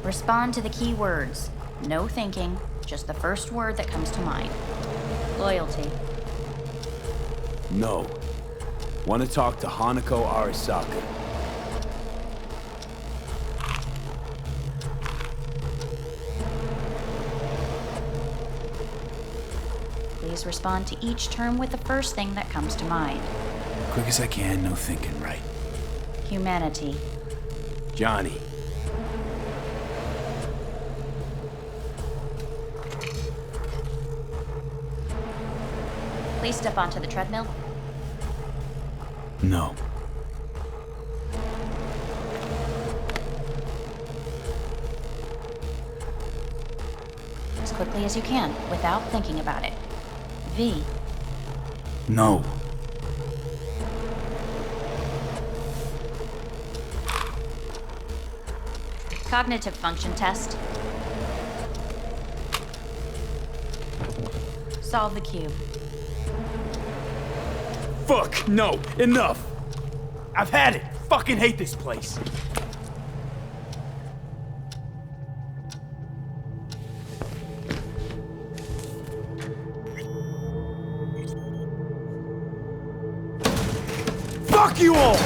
Respond to the key words. No thinking, just the first word that comes to mind. Loyalty. No. Want to talk to Hanako Arasaka. Please respond to each term with the first thing that comes to mind. Quick as I can, no thinking, right? Humanity. Johnny. Please step onto the treadmill. No. As quickly as you can, without thinking about it. V. No. Cognitive function test. Solve the cube. Fuck, no, enough! I've had it! Fucking hate this place! Fuck you all!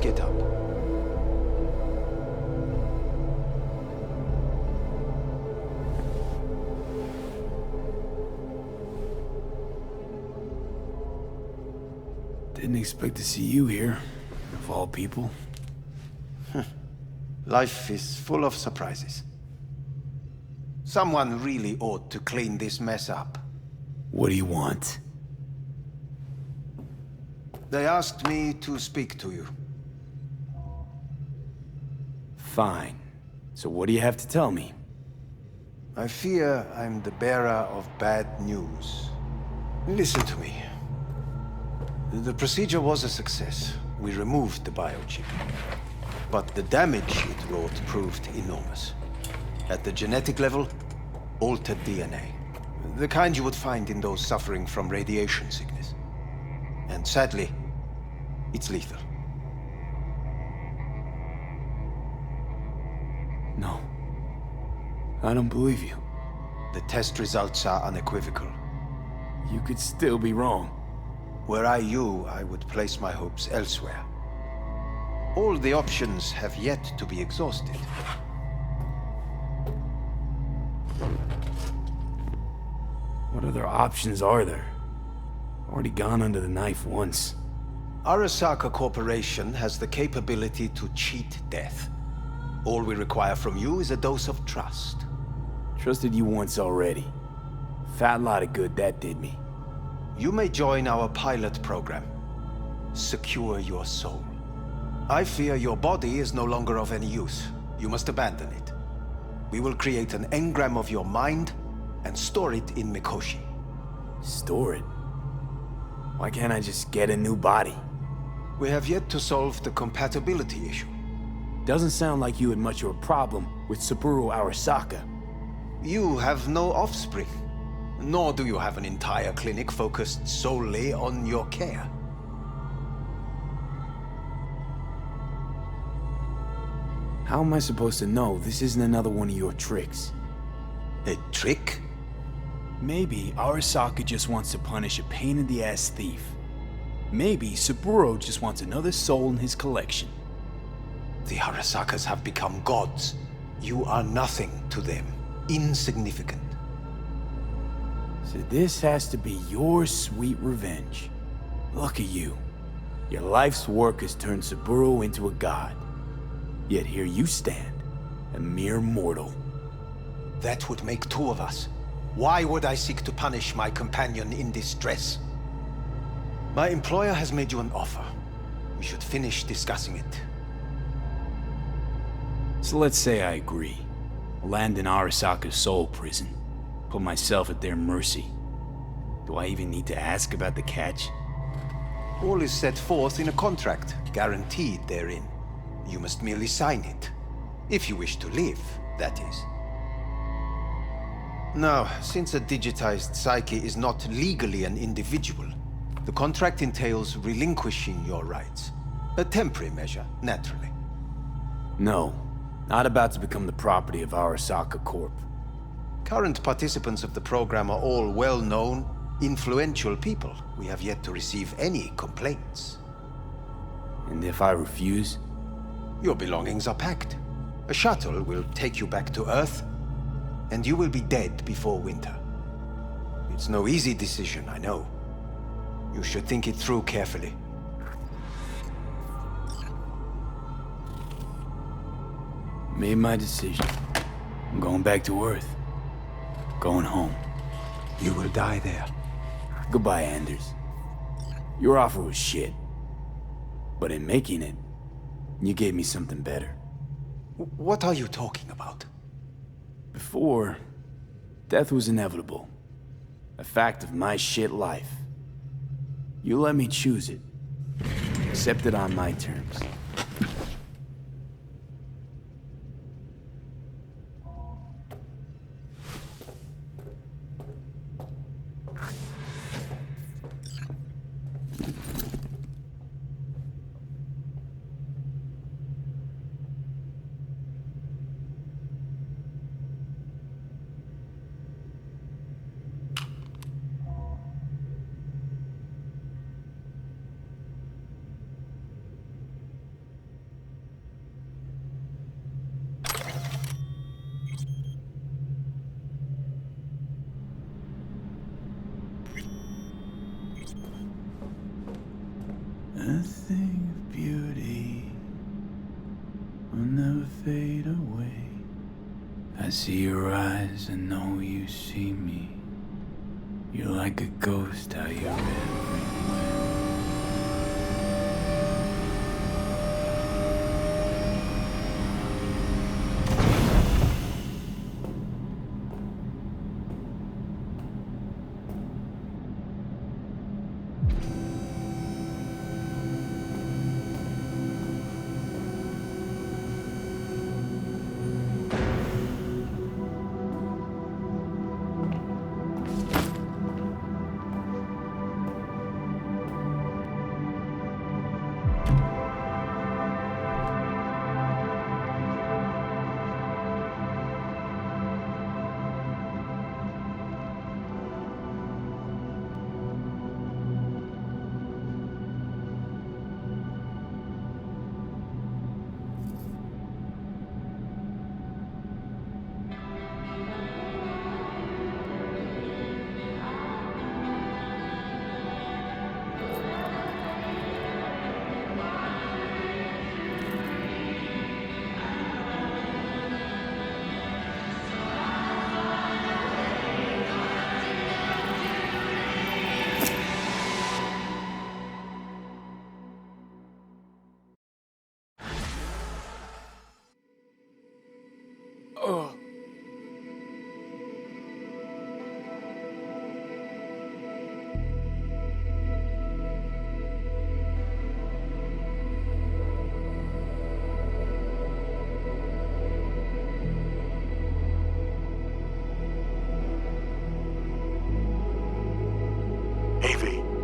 Get up. Didn't expect to see you here, of all people. Life is full of surprises. Someone really ought to clean this mess up. What do you want? They asked me to speak to you. Fine. So what do you have to tell me? I fear I'm the bearer of bad news. Listen to me. The procedure was a success. We removed the biochip. But the damage it wrought proved enormous. At the genetic level, altered DNA. The kind you would find in those suffering from radiation sickness. And sadly, it's lethal. No. I don't believe you. The test results are unequivocal. You could still be wrong. Were I you, I would place my hopes elsewhere. All the options have yet to be exhausted. What other options are there? Already gone under the knife once. Arasaka Corporation has the capability to cheat death. All we require from you is a dose of trust. Trusted you once already. Fat lot of good that did me. You may join our pilot program. Secure your soul. I fear your body is no longer of any use. You must abandon it. We will create an engram of your mind and store it in Mikoshi. Store it? Why can't I just get a new body? We have yet to solve the compatibility issue. Doesn't sound like you had much of a problem with Saburo Arasaka. You have no offspring. Nor do you have an entire clinic focused solely on your care. How am I supposed to know this isn't another one of your tricks? A trick? Maybe Arasaka just wants to punish a pain-in-the-ass thief. Maybe Saburo just wants another soul in his collection. The Arasakas have become gods. You are nothing to them. insignificant. So this has to be your sweet revenge. Look at you. Your life's work has turned Saburo into a god. Yet here you stand, a mere mortal. That would make two of us. Why would I seek to punish my companion in distress? My employer has made you an offer. We should finish discussing it. So let's say I agree. Land in Arasaka's soul prison. Put myself at their mercy. Do I even need to ask about the catch? All is set forth in a contract, guaranteed therein. You must merely sign it. If you wish to live, that is. Now, since a digitized psyche is not legally an individual, the contract entails relinquishing your rights. A temporary measure, naturally. No, not about to become the property of Arasaka Corp. Current participants of the program are all well-known, influential people. We have yet to receive any complaints. And if I refuse? Your belongings are packed. A shuttle will take you back to Earth, and you will be dead before winter. It's no easy decision, I know. You should think it through carefully. Made my decision. I'm going back to Earth. Going home. You will die there. Goodbye, Anders. Your offer was shit. But in making it, you gave me something better. What are you talking about? Before, death was inevitable. A fact of my shit life. You let me choose it. Accept it on my terms. A thing of beauty will never fade away. I see your eyes, I know you see me. You're like a ghost, how you're everywhere.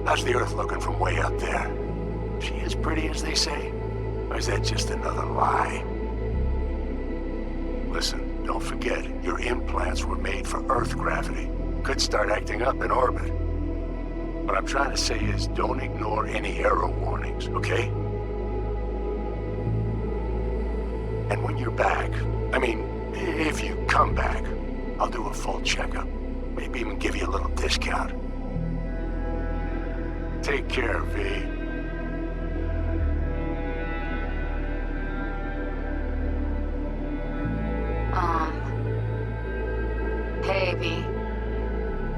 How's the Earth looking from way up there? She as pretty as they say? Or is that just another lie? Listen, don't forget, your implants were made for Earth gravity. Could start acting up in orbit. What I'm trying to say is, don't ignore any error warnings, okay? And when you're back, I mean, if you come back, I'll do a full checkup. Maybe even give you a little discount. Take care, V. Hey, V.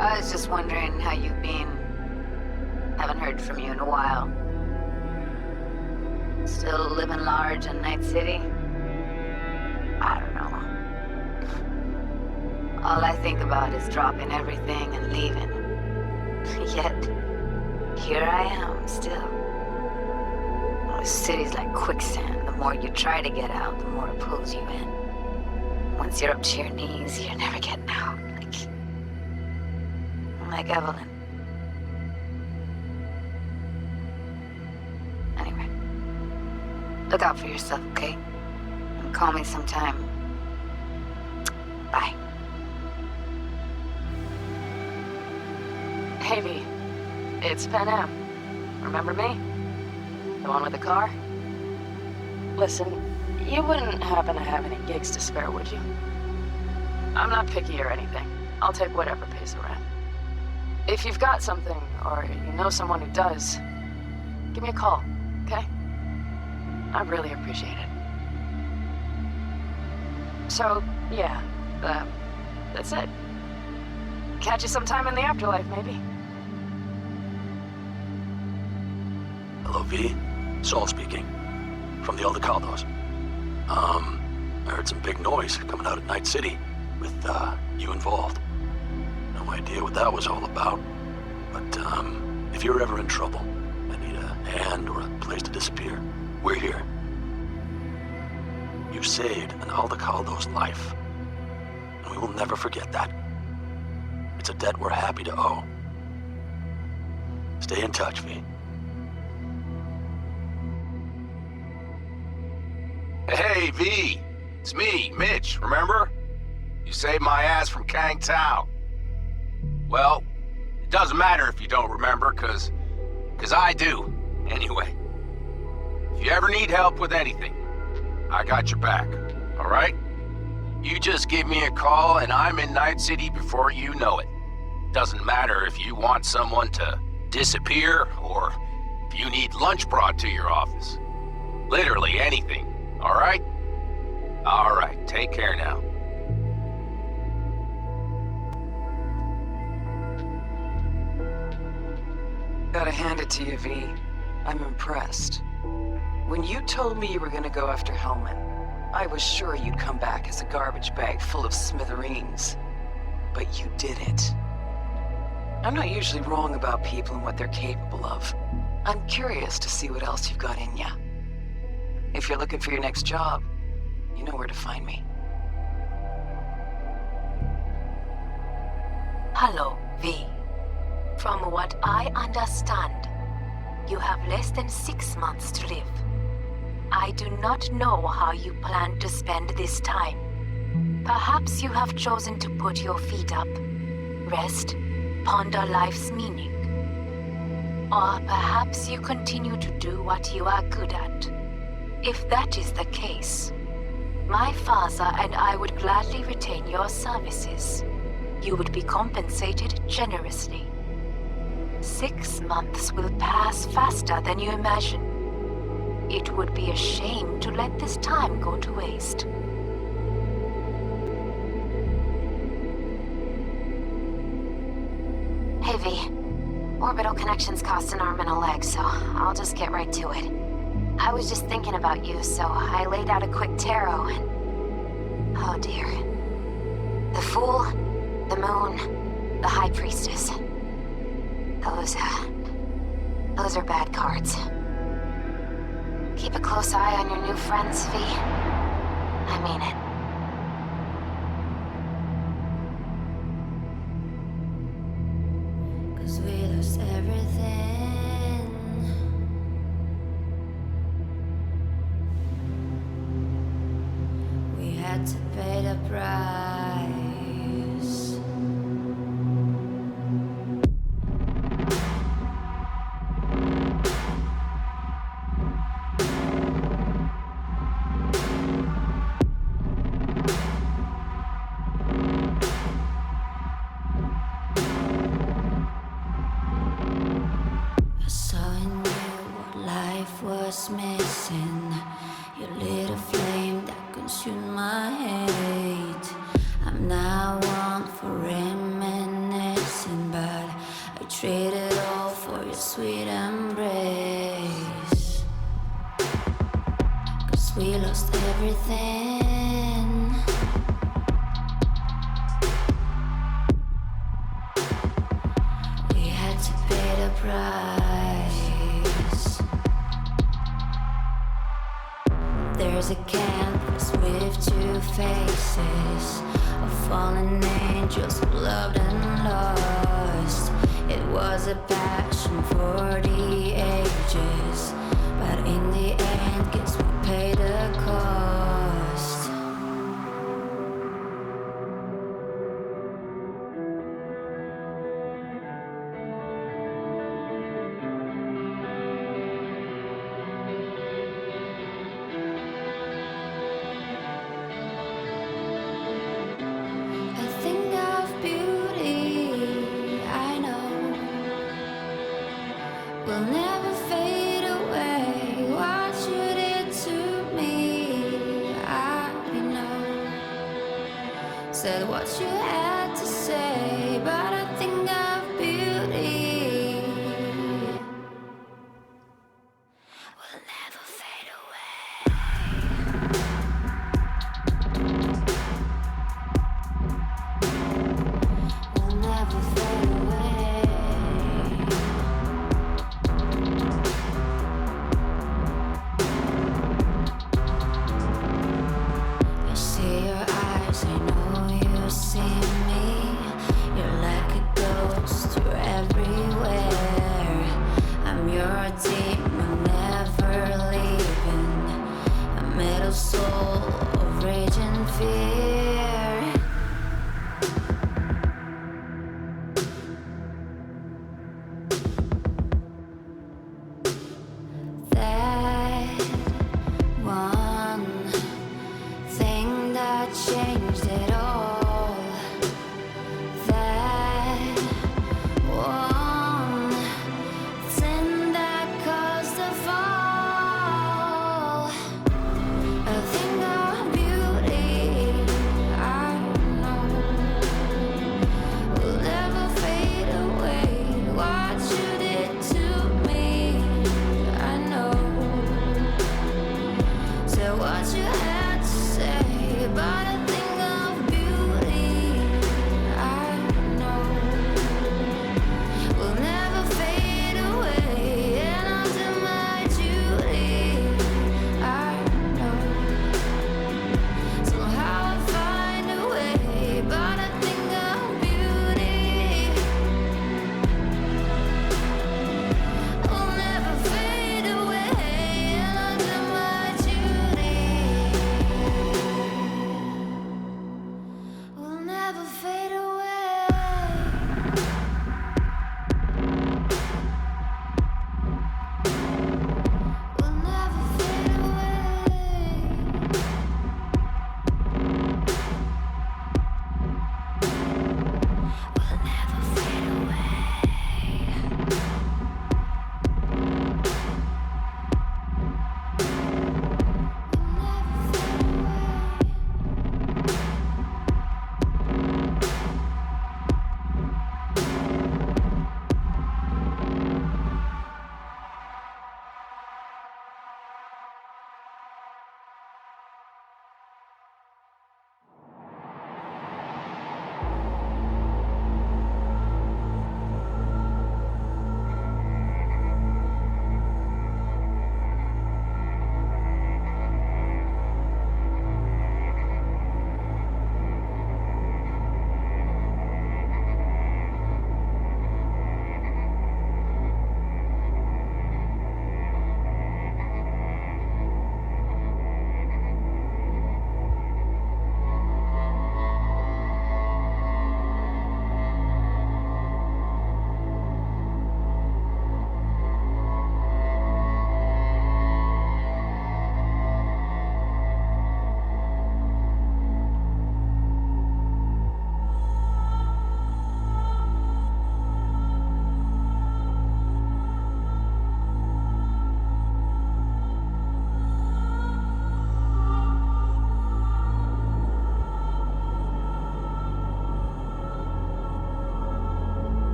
I was just wondering how you've been. Haven't heard from you in a while. Still living large in Night City? I don't know. All I think about is dropping everything and leaving. Yet, here I am, still. The city's like quicksand. The more you try to get out, the more it pulls you in. Once you're up to your knees, you're never getting out. Like Evelyn. Anyway. Look out for yourself, okay? And call me sometime. Bye. Hey, V. It's Pan Am. Remember me? The one with the car? Listen, you wouldn't happen to have any gigs to spare, would you? I'm not picky or anything. I'll take whatever pays the rent. If you've got something, or you know someone who does, give me a call, okay? I really appreciate it. So, yeah, that's it. Catch you sometime in the afterlife, maybe. Hello, V. Saul speaking. From the Aldecaldos. I heard some big noise coming out of Night City with, you involved. No idea what that was all about. But, if you're ever in trouble and need a hand or a place to disappear, we're here. You saved an Aldecaldo's life. And we will never forget that. It's a debt we're happy to owe. Stay in touch, V. Hey, V. It's me, Mitch, remember? You saved my ass from Kang Tao. Well, it doesn't matter if you don't remember, cause I do. Anyway, if you ever need help with anything, I got your back, all right? You just give me a call and I'm in Night City before you know it. Doesn't matter if you want someone to disappear or if you need lunch brought to your office. Literally anything, all right? All right, take care now. Gotta hand it to you, V. I'm impressed. When you told me you were gonna go after Hellman, I was sure you'd come back as a garbage bag full of smithereens. But you didn't. I'm not usually wrong about people and what they're capable of. I'm curious to see what else you've got in ya. If you're looking for your next job, you know where to find me. Hello, V. From what I understand, you have less than 6 months to live. I do not know how you plan to spend this time. Perhaps you have chosen to put your feet up, rest, ponder life's meaning. Or perhaps you continue to do what you are good at. If that is the case, my father and I would gladly retain your services. You would be compensated generously. 6 months will pass faster than you imagine. It would be a shame to let this time go to waste. Hey, V. Orbital connections cost an arm and a leg, so I'll just get right to it. I was just thinking about you, so I laid out a quick tarot and... oh dear. The Fool, the Moon, the High Priestess. Those are bad cards. Keep a close eye on your new friends, V. I mean it. Cause we lost everything. We had to pay the price. chasing. You lit a flame that consumed my hate. I'm now one for reminiscing, but I traded all for your sweet embrace. 'Cause we lost everything. We had to pay the price. There's a canvas with two faces of fallen angels who loved and lost. It was a passion for the ages, but in the end, guess we paid the cost. Will never fade away. What you did to me, I know. Said what you had to say, but I think of beauty. Will never fade away. Will never fade away. See me, you're like a ghost, you're everywhere. I'm your demon, never leaving. A metal soul of rage and fear. That one thing that changed it all.